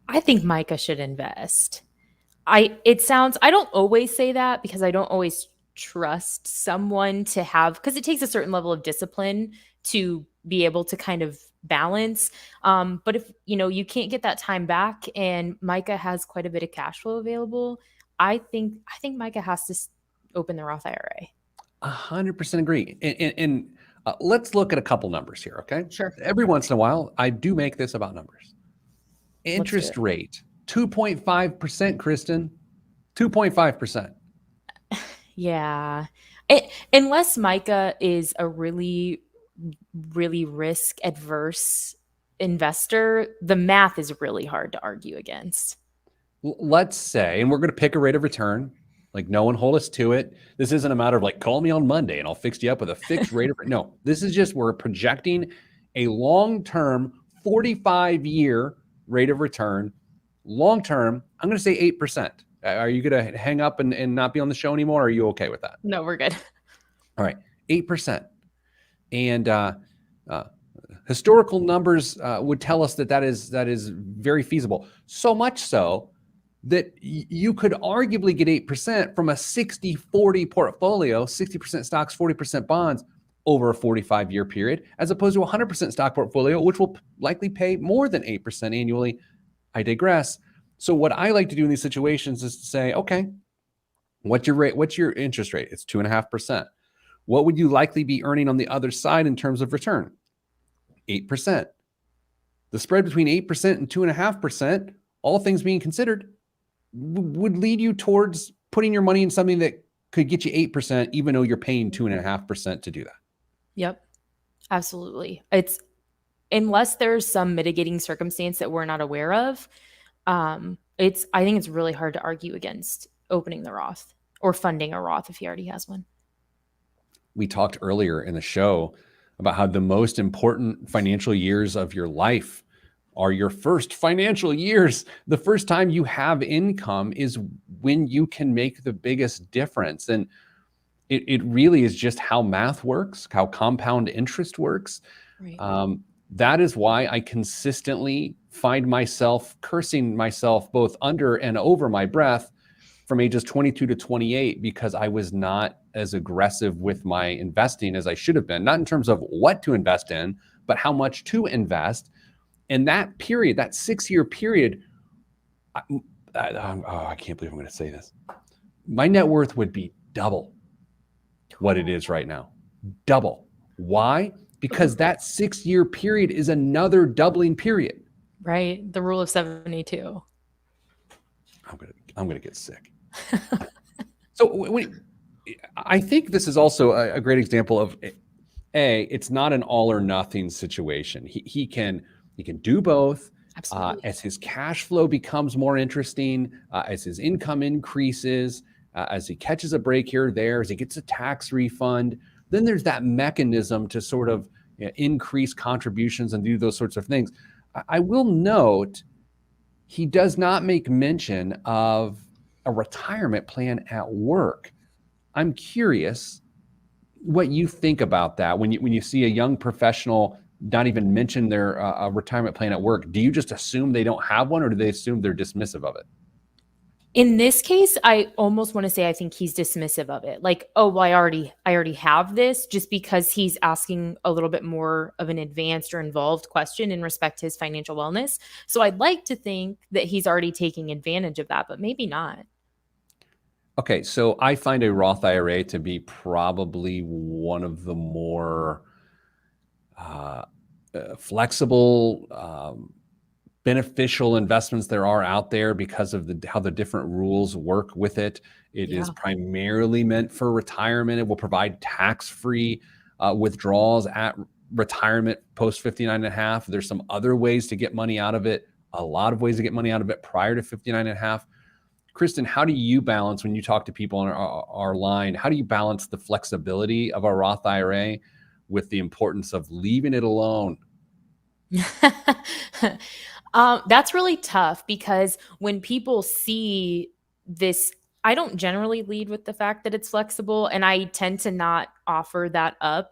I think Micah should invest. I don't always say that because I don't always trust someone to have, because it takes a certain level of discipline to be able to kind of balance. But if you can't get that time back, and Micah has quite a bit of cash flow available, I think Micah has to open the Roth IRA. 100% agree. And let's look at a couple numbers here, okay? Sure. Every once in a while, I do make this about numbers. Let's do Interest it. rate, 2.5%, Kristen. 2.5%. Yeah. Unless Micah is a really, really risk adverse investor, the math is really hard to argue against. Let's say, and we're going to pick a rate of return. Like, no one hold us to it. This isn't a matter of like, call me on Monday and I'll fix you up with a fixed rate of, no, this is just, we're projecting a long-term 45-year rate of return. Long-term, I'm going to say 8%. Are you going to hang up and not be on the show anymore? Or are you okay with that? No, we're good. All right, 8%. And historical numbers would tell us that is very feasible. So much so that you could arguably get 8% from a 60-40 portfolio, 60% stocks, 40% bonds over a 45-year period, as opposed to a 100% stock portfolio, which will likely pay more than 8% annually. I digress. So what I like to do in these situations is to say, okay, what's your rate? What's your interest rate? It's 2.5%. What would you likely be earning on the other side in terms of return? 8%. The spread between 8% and 2.5%, all things being considered, would lead you towards putting your money in something that could get you 8%, even though you're paying 2.5% to do that. Yep. Absolutely. It's unless there's some mitigating circumstance that we're not aware of, I think it's really hard to argue against opening the Roth or funding a Roth if he already has one. We talked earlier in the show about how the most important financial years of your life are your first financial years. The first time you have income is when you can make the biggest difference. And it really is just how math works, how compound interest works. Right. That is why I consistently find myself cursing myself both under and over my breath from ages 22 to 28, because I was not as aggressive with my investing as I should have been, not in terms of what to invest in, but how much to invest. And that period, that 6-year period, I can't believe I'm going to say this. My net worth would be double what it is right now. Double. Why? Because that 6-year period is another doubling period. Right. The rule of 72. I'm gonna get sick. So I think this is also a great example of it's not an all or nothing situation. He can do both. Absolutely. As his cash flow becomes more interesting, as his income increases, as he catches a break here or there, as he gets a tax refund, then there's that mechanism to sort of increase contributions and do those sorts of things. I will note he does not make mention of a retirement plan at work. I'm curious what you think about that when you see a young professional not even mention their retirement plan at work. Do you just assume they don't have one, or do they assume they're dismissive of it? In this case, I almost want to say I think he's dismissive of it. Like, oh, well, I already have this, just because he's asking a little bit more of an advanced or involved question in respect to his financial wellness. So I'd like to think that he's already taking advantage of that, but maybe not. Okay, so I find a Roth IRA to be probably one of the more uh, flexible, beneficial investments there are out there because of how the different rules work with it. It is Yeah. primarily meant for retirement. It will provide tax-free withdrawals at retirement post 59 and a half. There's some other ways to get money out of it, a lot of ways to get money out of it prior to 59 and a half. Kristen, how do you balance when you talk to people on our line? How do you balance the flexibility of a Roth IRA with the importance of leaving it alone? That's really tough because when people see this, I don't generally lead with the fact that it's flexible, and I tend to not offer that up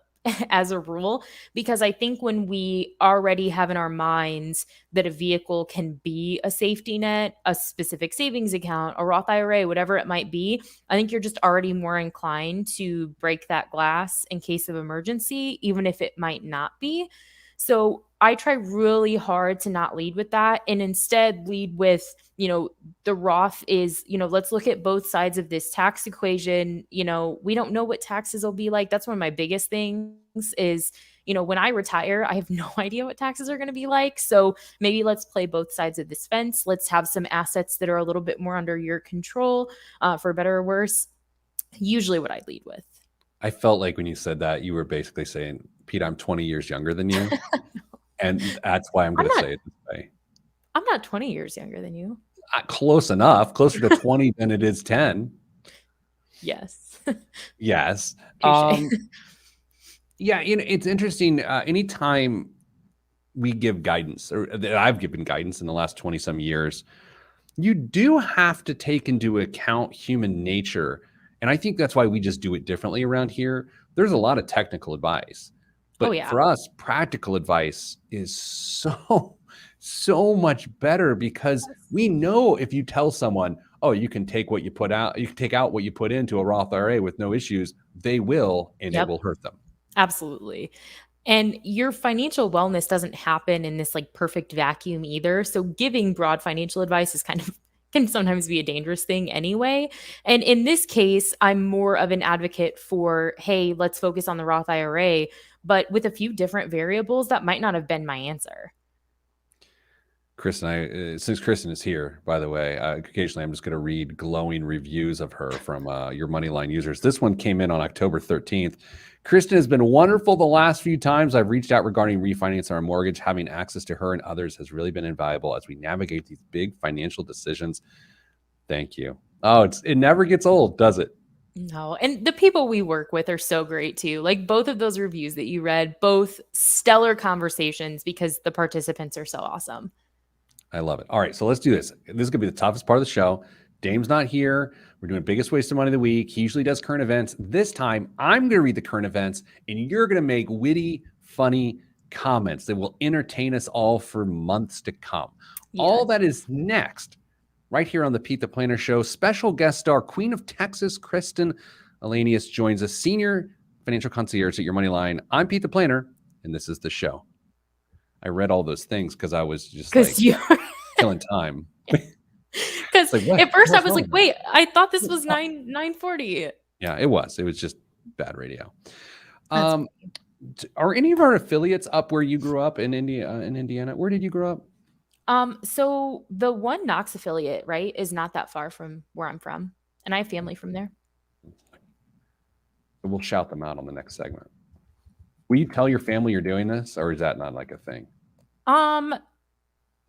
as a rule, because I think when we already have in our minds that a vehicle can be a safety net, a specific savings account, a Roth IRA, whatever it might be, I think you're just already more inclined to break that glass in case of emergency, even if it might not be. So I try really hard to not lead with that and instead lead with, the Roth is, let's look at both sides of this tax equation. We don't know what taxes will be like. That's one of my biggest things is, when I retire, I have no idea what taxes are going to be like. So maybe let's play both sides of this fence. Let's have some assets that are a little bit more under your control, for better or worse. Usually what I lead with. I felt like when you said that, you were basically saying, Pete, I'm 20 years younger than you. And that's why I'm I'm going to not say it this way. I'm not 20 years younger than you. Close enough, closer to 20 than it is 10. Yes. Yes. Touche. Yeah, it's interesting. Anytime we give guidance, or that I've given guidance in the last 20 some years, you do have to take into account human nature. And I think that's why we just do it differently around here. There's a lot of technical advice, Oh, but yeah. for us, practical advice is so much better, because we know if you tell someone, oh, you can take what you put out, you can take out what you put into a Roth IRA with no issues, they will, and it Yep. will hurt them. Absolutely. And your financial wellness doesn't happen in this like perfect vacuum either. So giving broad financial advice is kind of can sometimes be a dangerous thing anyway. And in this case, I'm more of an advocate for, hey, let's focus on the Roth IRA, but with a few different variables that might not have been my answer. Kristen, since Kristen is here, by the way, occasionally I'm just going to read glowing reviews of her from your Moneyline users. This one came in on October 13th. Kristen has been wonderful the last few times I've reached out regarding refinancing our mortgage. Having access to her and others has really been invaluable as we navigate these big financial decisions. Thank you. Oh, it never gets old, does it? No. And the people we work with are so great too. Like both of those reviews that you read, both stellar conversations because the participants are so awesome. I love it. All right, so let's do this. This is going to be the toughest part of the show. Dame's not here. We're doing biggest waste of money of the week. He usually does current events. This time, I'm going to read the current events, and you're going to make witty, funny comments that will entertain us all for months to come. All Yes. that is next, right here on the Pete the Planner Show. Special guest star, Queen of Texas, Kristen Elanius, joins us, senior financial concierge at Your Money Line. I'm Pete the Planner, and this is the show. I read all those things because I was just like Because you killing time. because Like, what? at first I What's was wrong like, with wait, I thought this was 940. Yeah, it was. It was just bad radio. That's Um, are any of our affiliates up where you grew up in India? In Indiana, where did you grow up? so the one Knox affiliate, right, is not that far from where I'm from. And I have family from there. We'll shout them out on the next segment. Will you tell your family you're doing this, or is that not like a thing? Um,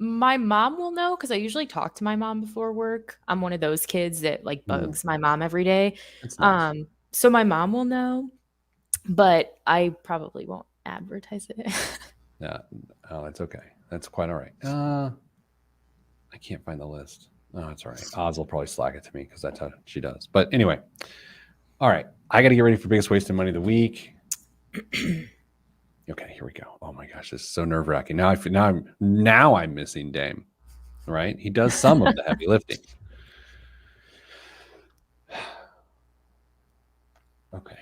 My mom will know because I usually talk to my mom before work. I'm one of those kids that like Mm, bugs my mom every day. that's nice. So my mom will know, but I probably won't advertise it. Yeah. Oh, that's okay. That's quite all right. I can't find the list. Oh, that's all right. Oz will probably slack it to me because that's how she does. But anyway, all right. I got to get ready for biggest waste of money of the week. Okay, here we go. Oh my gosh, this is so nerve wracking. Now I'm missing Dame. Right? He does some of the heavy lifting. Okay.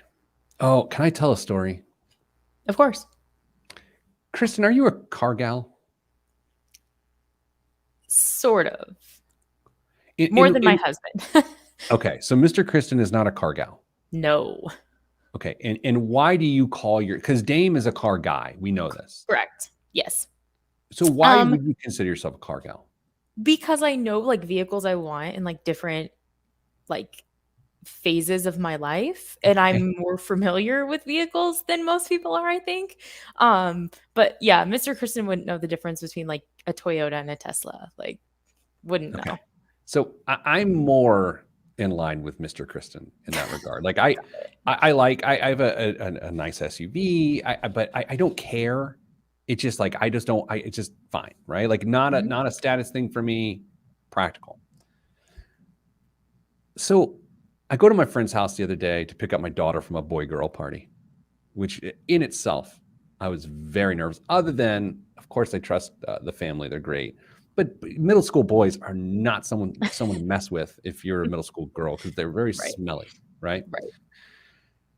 Oh, can I tell a story? Of course. Kristen, are you a car gal? Sort of. In, More in, than my in, husband. okay, so Mr. Kristen is not a car gal. No. Okay, and why do you call because Dame is a car guy. We know this. Correct. Yes. So why would you consider yourself a car gal? Because I know like vehicles I want in like different like phases of my life, and Okay. I'm more familiar with vehicles than most people are, I think. But yeah, Mr. Kristen wouldn't know the difference between like a Toyota and a Tesla. Like, wouldn't know. So I'm more in line with Mr. Kristen in that regard. Like I have a nice SUV, but I don't care. It's just like I just don't. It's just fine, right? Like not a status thing for me. Practical. So I go to my friend's house the other day to pick up my daughter from a boy-girl party, which in itself I was very nervous. Other than, of course, I trust the family; they're great. But middle school boys are not someone to mess with if you're a middle school girl because they're very Right. smelly, right? Right.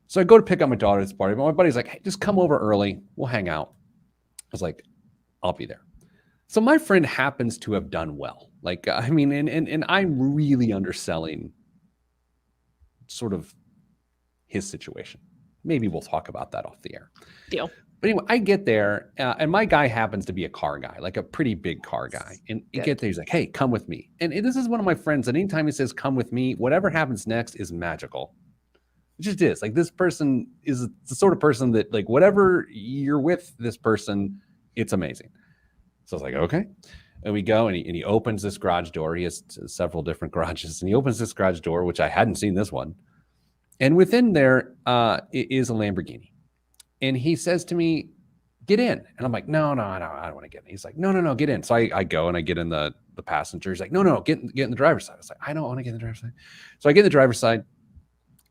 So I go to pick up my daughter at this party, but my buddy's like, "Hey, just come over early. We'll hang out." I was like, "I'll be there." So my friend happens to have done well. Like, I mean, and I'm really underselling sort of his situation. Maybe we'll talk about that off the air. Deal. But anyway, I get there, and my guy happens to be a car guy, like a pretty big car guy. And I get there, he's like, "Hey, come with me." And this is one of my friends. And anytime he says, "Come with me," whatever happens next is magical. It just is. Like this person is the sort of person that, like, whatever you're with this person, it's amazing. So I was like, okay. And we go, and he opens this garage door. He has several different garages, and he opens this garage door, which I hadn't seen this one. And within there is a Lamborghini. And he says to me, "Get in." And I'm like, no, I don't want to get in. He's like, no, get in. So I go and I get in the passenger. He's like, no, get in the driver's side. I was like, I don't want to get in the driver's side. So I get in the driver's side.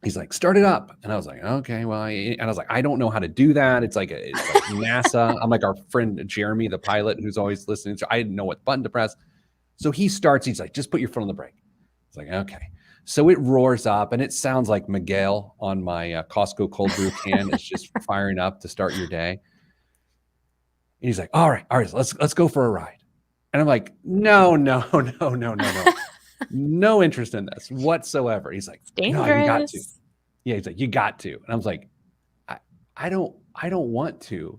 He's like, "Start it up." And I was like, okay, well, and I was like, I don't know how to do that. It's like NASA. I'm like our friend Jeremy, the pilot, who's always listening. So I didn't know what button to press. So he starts, he's like, "Just put your foot on the brake." It's like, okay. So it roars up, and it sounds like Miguel on my Costco cold brew can is just firing up to start your day. And he's like, all right, let's go for a ride. And I'm like, no. No interest in this whatsoever. He's like, It's "No, you got to." dangerous. Yeah, he's like, "You got to." And I was like, I don't want to.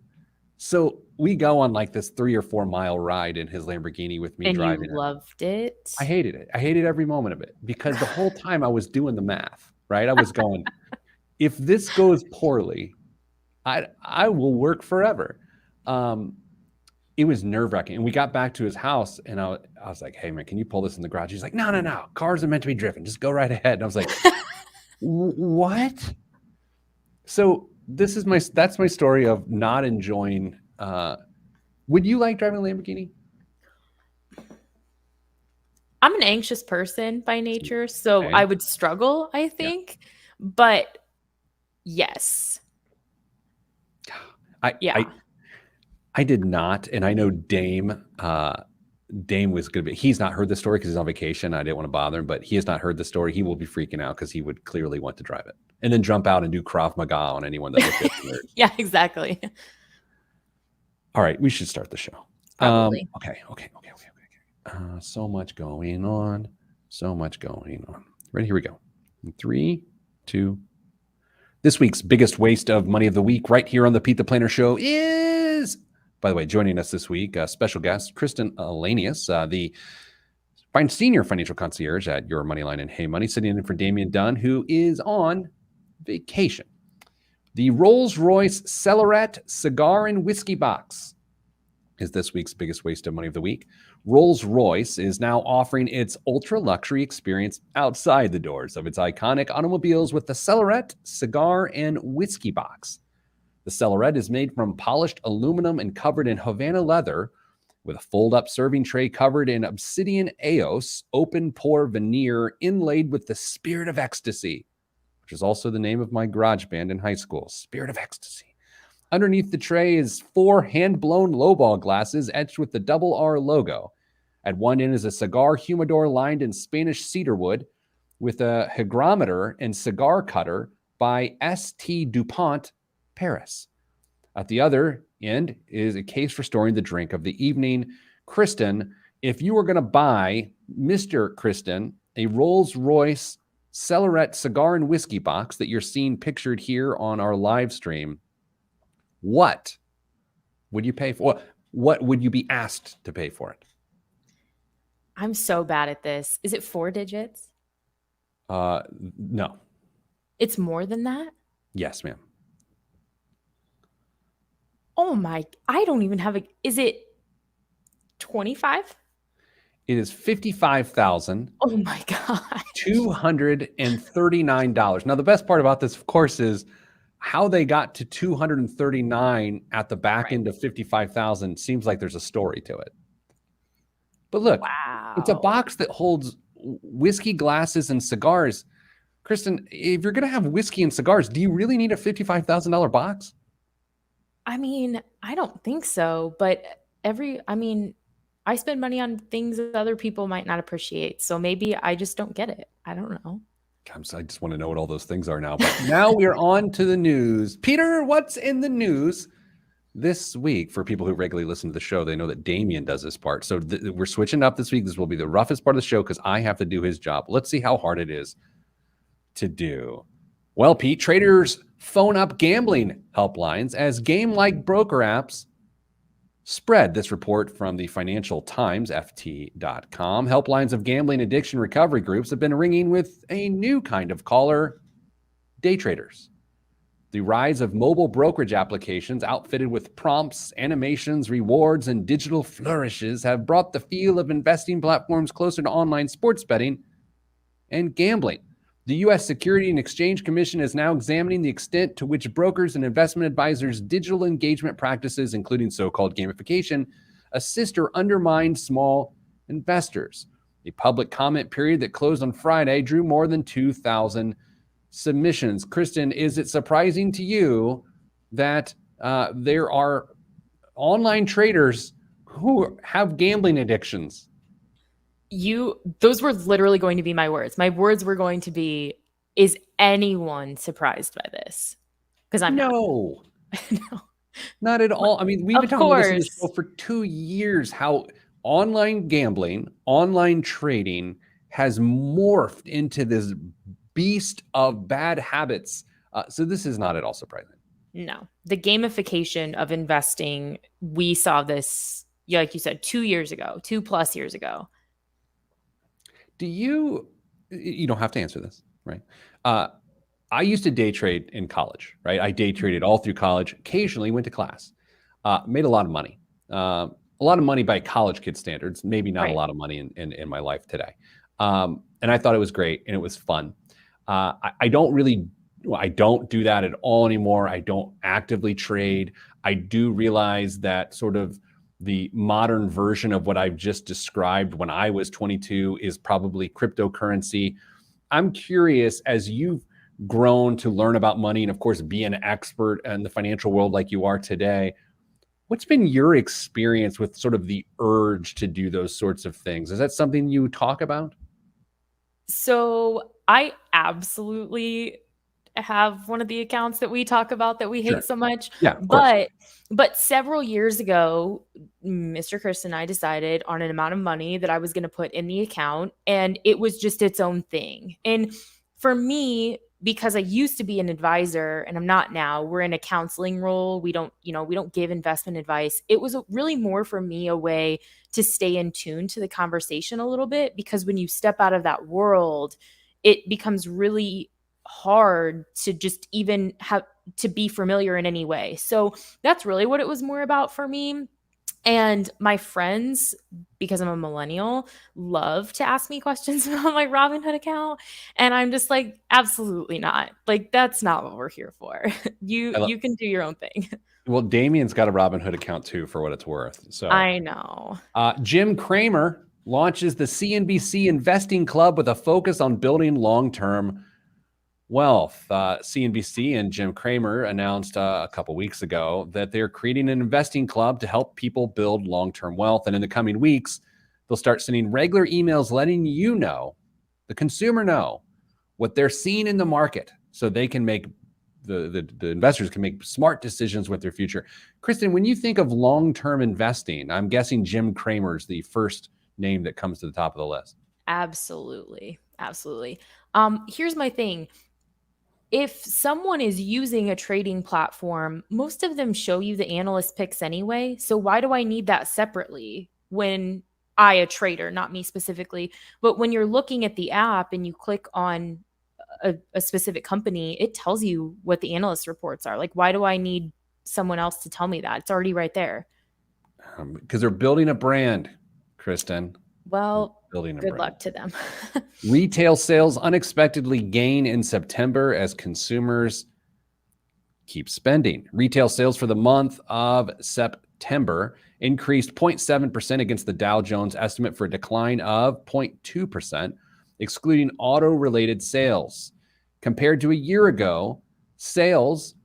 So we go on like this 3 or 4 mile ride in his Lamborghini with me And you driving it. loved it. I hated it. I hated every moment of it because the whole time I was doing the math, right? I was going, if this goes poorly, I will work forever. It was nerve-wracking. And we got back to his house, and I was like, "Hey, man, can you pull this in the garage?" He's like, no. Cars are meant to be driven. Just go right ahead. And I was like, what? So that's my story of not enjoying. Would you like driving a Lamborghini? I'm an anxious person by nature, so Okay. I would struggle, I think. But yes. I did not, and I know Dame. Dame was good. He's not heard the story because he's on vacation. I didn't want to bother him, but he has not heard the story. He will be freaking out because he would clearly want to drive it and then jump out and do Krav Maga on anyone that looked at him. Yeah, exactly. All right, we should start the show. Probably. Okay. So much going on. Ready? Here we go. 3, 2. This week's biggest waste of money of the week, right here on the Pete the Planner Show, is, by the way, joining us this week, special guest Kristen Alanius, the senior financial concierge at Your Moneyline and Hey Money, sitting in for Damian Dunn, who is on vacation. The Rolls-Royce Cellaret Cigar and Whiskey Box is this week's biggest waste of money of the week. Rolls-Royce is now offering its ultra-luxury experience outside the doors of its iconic automobiles with the Cellaret cigar and whiskey box. The Cellaret is made from polished aluminum and covered in Havana leather, with a fold-up serving tray covered in obsidian Eos open-pore veneer inlaid with the Spirit of Ecstasy, which is also the name of my garage band in high school, Spirit of Ecstasy. Underneath the tray is 4 hand-blown lowball glasses etched with the double R logo. At one end is a cigar humidor lined in Spanish cedarwood with a hygrometer and cigar cutter by St. DuPont, Paris. At the other end is a case for storing the drink of the evening. Kristen, if you were going to buy, Mr. Kristen, a Rolls-Royce Cellaret cigar and whiskey box that you're seeing pictured here on our live stream, what would you pay for? What would you be asked to pay for it? I'm so bad at this. Is it 4 digits? No. It's more than that? Yes, ma'am. Oh my, I don't even have is it 25? It is $55,239. Oh my gosh. Now, the best part about this, of course, is how they got to 239 at the back end of 55,000 seems like there's a story to it. But look, it's a Wow. box that holds whiskey glasses and cigars. Kristen, if you're going to have whiskey and cigars, do you really need a $55,000 box? I mean, I don't think so, but I spend money on things that other people might not appreciate. So maybe I just don't get it. I don't know. I just want to know what all those things are now. But now we're on to the news. Peter, what's in the news this week? For people who regularly listen to the show, they know that Damien does this part. So we're switching up this week. This will be the roughest part of the show because I have to do his job. Let's see how hard it is to do. Well, Pete, traders phone up gambling helplines as game-like broker apps spread. This report from the Financial Times, FT.com. Helplines of gambling addiction recovery groups have been ringing with a new kind of caller, day traders. The rise of mobile brokerage applications outfitted with prompts, animations, rewards, and digital flourishes have brought the feel of investing platforms closer to online sports betting and gambling. The U.S. Securities and Exchange Commission is now examining the extent to which brokers and investment advisors' digital engagement practices, including so-called gamification, assist or undermine small investors. The public comment period that closed on Friday drew more than 2,000 submissions. Kristen, is it surprising to you that there are online traders who have gambling addictions? Those were literally going to be my words. My words were going to be, is anyone surprised by this? Because I'm not. No, No. not at all. I mean, we've been Of talking about this in this course. show for 2 years, how online gambling, online trading has morphed into this beast of bad habits. So this is not at all surprising. No. The gamification of investing, we saw this, like you said, 2 years ago, 2+ years ago. You don't have to answer this, right? I used to day trade in college, right? I day traded all through college, occasionally went to class, made a lot of money. A lot of money by college kid standards, maybe not a lot of money in my life today. And I thought it was great and it was fun. I don't do that at all anymore. I don't actively trade. I do realize that sort of the modern version of what I've just described when I was 22 is probably cryptocurrency. I'm curious, as you've grown to learn about money and, of course, be an expert in the financial world like you are today, what's been your experience with sort of the urge to do those sorts of things? Is that something you talk about? So I absolutely have one of the accounts that we talk about that we Sure. hate so much. Yeah, of course. But several years ago, Mr. Chris and I decided on an amount of money that I was going to put in the account, and it was just its own thing. And for me, because I used to be an advisor and I'm not now, we're in a counseling role. We don't give investment advice. It was really more for me a way to stay in tune to the conversation a little bit, because when you step out of that world, it becomes really hard to just even have to be familiar in any way. So that's really what it was more about for me. And my friends, because I'm a millennial, love to ask me questions about my Robinhood account. And I'm just like, absolutely not. Like, that's not what we're here for. You I you can do your own thing. Well, Damien's got a Robinhood account too, for what it's worth. So, I know. Jim Cramer launches the CNBC Investing Club with a focus on building long-term wealth. CNBC and Jim Cramer announced a couple weeks ago that they're creating an investing club to help people build long-term wealth. And in the coming weeks, they'll start sending regular emails letting you know, the consumer know, what they're seeing in the market so they can make the investors can make smart decisions with their future. Kristen, when you think of long-term investing, I'm guessing Jim Cramer's the first name that comes to the top of the list. Absolutely. Absolutely. Here's my thing. If someone is using a trading platform, most of them show you the analyst picks anyway. So why do I need that separately when I, a trader, not me specifically, but when you're looking at the app and you click on a specific company, it tells you what the analyst reports are. Like, why do I need someone else to tell me that? It's already right there. Because they're building a brand, Kristen. Well, Building a good brand. luck to them. Retail sales unexpectedly gain in September as consumers keep spending. Retail sales for the month of September increased 0.7% against the Dow Jones estimate for a decline of 0.2%, excluding auto-related sales. Compared to a year ago,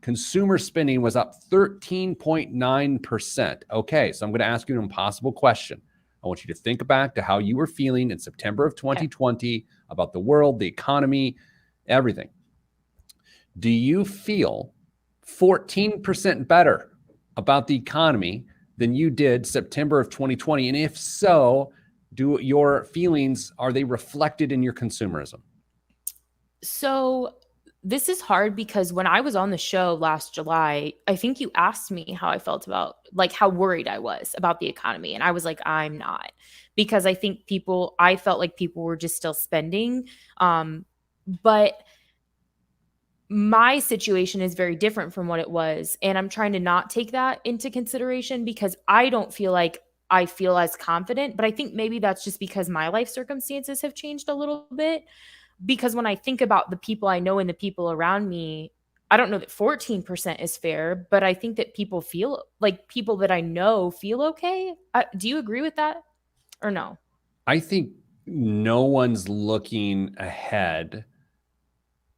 consumer spending was up 13.9%. Okay, so I'm going to ask you an impossible question. I want you to think back to how you were feeling in September of 2020 about the world, the economy, everything. Do you feel 14% better about the economy than you did September of 2020? And if so, do your feelings, are they reflected in your consumerism? So this is hard because when I was on the show last July, I think you asked me how I felt about, like, how worried I was about the economy. And I was like, I'm not, because I felt like people were just still spending. But my situation is very different from what it was. And I'm trying to not take that into consideration because I don't feel like I feel as confident. But I think maybe that's just because my life circumstances have changed a little bit. Because when I think about the people I know and the people around me, I don't know that 14% is fair, but I think that people that I know feel okay. Do you agree with that or no? I think no one's looking ahead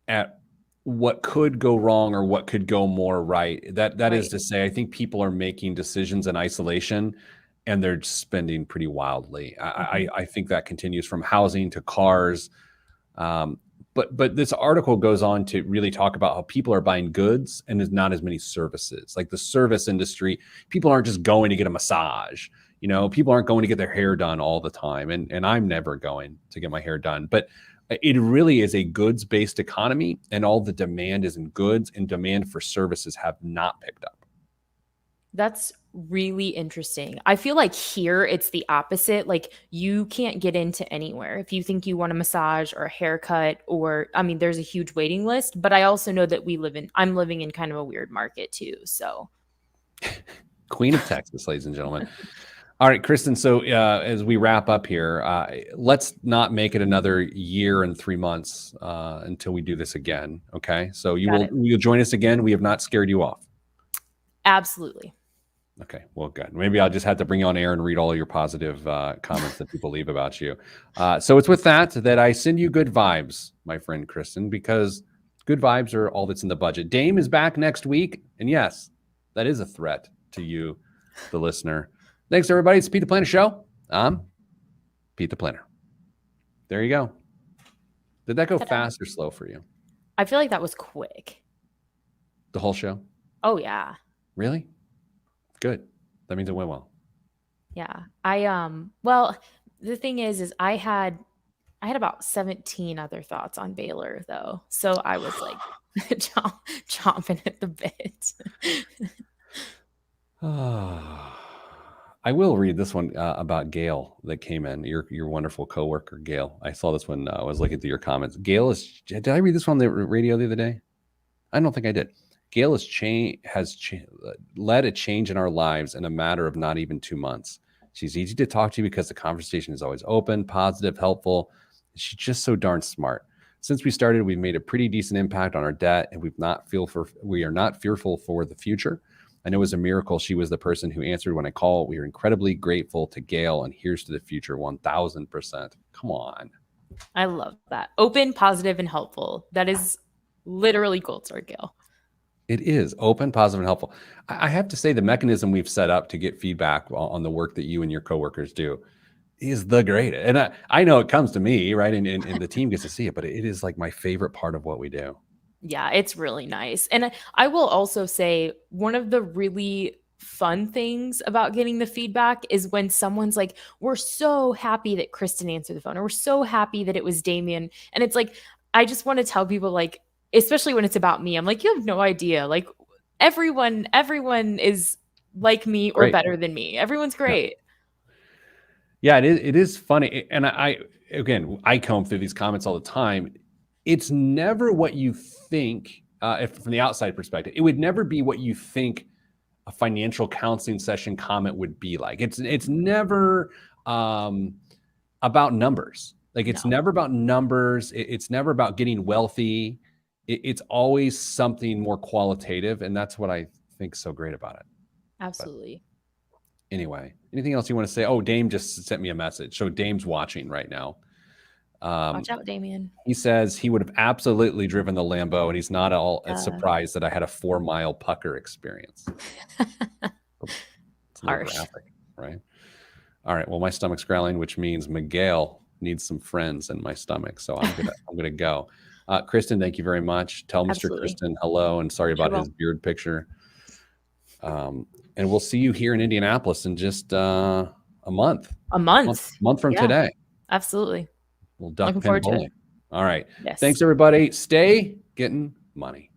at what could go wrong or what could go more right. That is Right. to say, I think people are making decisions in isolation and they're spending pretty wildly. Mhm. I think that continues from housing to cars. But this article goes on to really talk about how people are buying goods and there's not as many services. Like the service industry, people aren't just going to get a massage. People aren't going to get their hair done all the time. And I'm never going to get my hair done. But it really is a goods-based economy, and all the demand is in goods, and demand for services have not picked up. That's really interesting. I feel like here it's the opposite. Like, you can't get into anywhere. If you think you want a massage or a haircut, or I mean, there's a huge waiting list, but I also know that I'm living in kind of a weird market too. So, Queen of Texas, ladies and gentlemen. All right, Kristen. So as we wrap up here, let's not make it another year and 3 months until we do this again. Okay. So got it. you'll join us again. We have not scared you off. Absolutely. Okay. Well, good. Maybe I'll just have to bring you on air and read all your positive comments that people leave about you. So it's with that I send you good vibes, my friend Kristen, because good vibes are all that's in the budget. Dame is back next week. And yes, that is a threat to you, the listener. Thanks, everybody. It's Pete the Planner Show. I'm Pete the Planner. There you go. Did that go Ta-da. fast or slow for you? I feel like that was quick. The whole show? Oh yeah. Really? Good. That means it went well. Yeah. Well, the thing is I had about 17 other thoughts on Baylor though. So I was like chomping at the bit. I will read this one about Gail that came in. Your wonderful coworker, Gail. I saw this one. I was looking through your comments. Gail is. Did I read this one on the radio the other day? I don't think I did. Gail led a change in our lives in a matter of not even 2 months. She's easy to talk to because the conversation is always open, positive, helpful. She's just so darn smart. Since we started, we've made a pretty decent impact on our debt, and we are not fearful for the future. I know it was a miracle she was the person who answered when I called. We are incredibly grateful to Gail, and here's to the future 1000%. Come on. I love that. Open, positive, and helpful. That is literally gold star, Gail. It is open, positive, and helpful. I have to say the mechanism we've set up to get feedback on the work that you and your coworkers do is the greatest. And I know it comes to me, right? And the team gets to see it, but it is like my favorite part of what we do. Yeah, it's really nice. And I will also say one of the really fun things about getting the feedback is when someone's like, we're so happy that Kristen answered the phone, or we're so happy that it was Damien. And it's like, I just want to tell people, like, especially when it's about me, I'm like, you have no idea. Like everyone is like me or better than me. Everyone's great. Yeah, it is funny. And I comb through these comments all the time. It's never what you think, if from the outside perspective, it would never be what you think a financial counseling session comment would be like. It's never about numbers. Like it's never about numbers. It's never about getting wealthy. It's always something more qualitative, and that's what I think so great about it. Absolutely. But anyway, anything else you want to say? Oh, Dame just sent me a message. So Dame's watching right now. Watch out, Damien. He says he would have absolutely driven the Lambo, and he's not all surprised that I had a 4-mile pucker experience. It's harsh, right? All right. Well, my stomach's growling, which means Miguel needs some friends in my stomach. So I'm gonna go. Kristen, thank you very much. Tell Mr. Kristen hello, and sorry about his beard picture. And we'll see you here in Indianapolis in just a month. A month from today. Absolutely. We'll duck pin bowling. All right. Yes. Thanks, everybody. Stay getting money.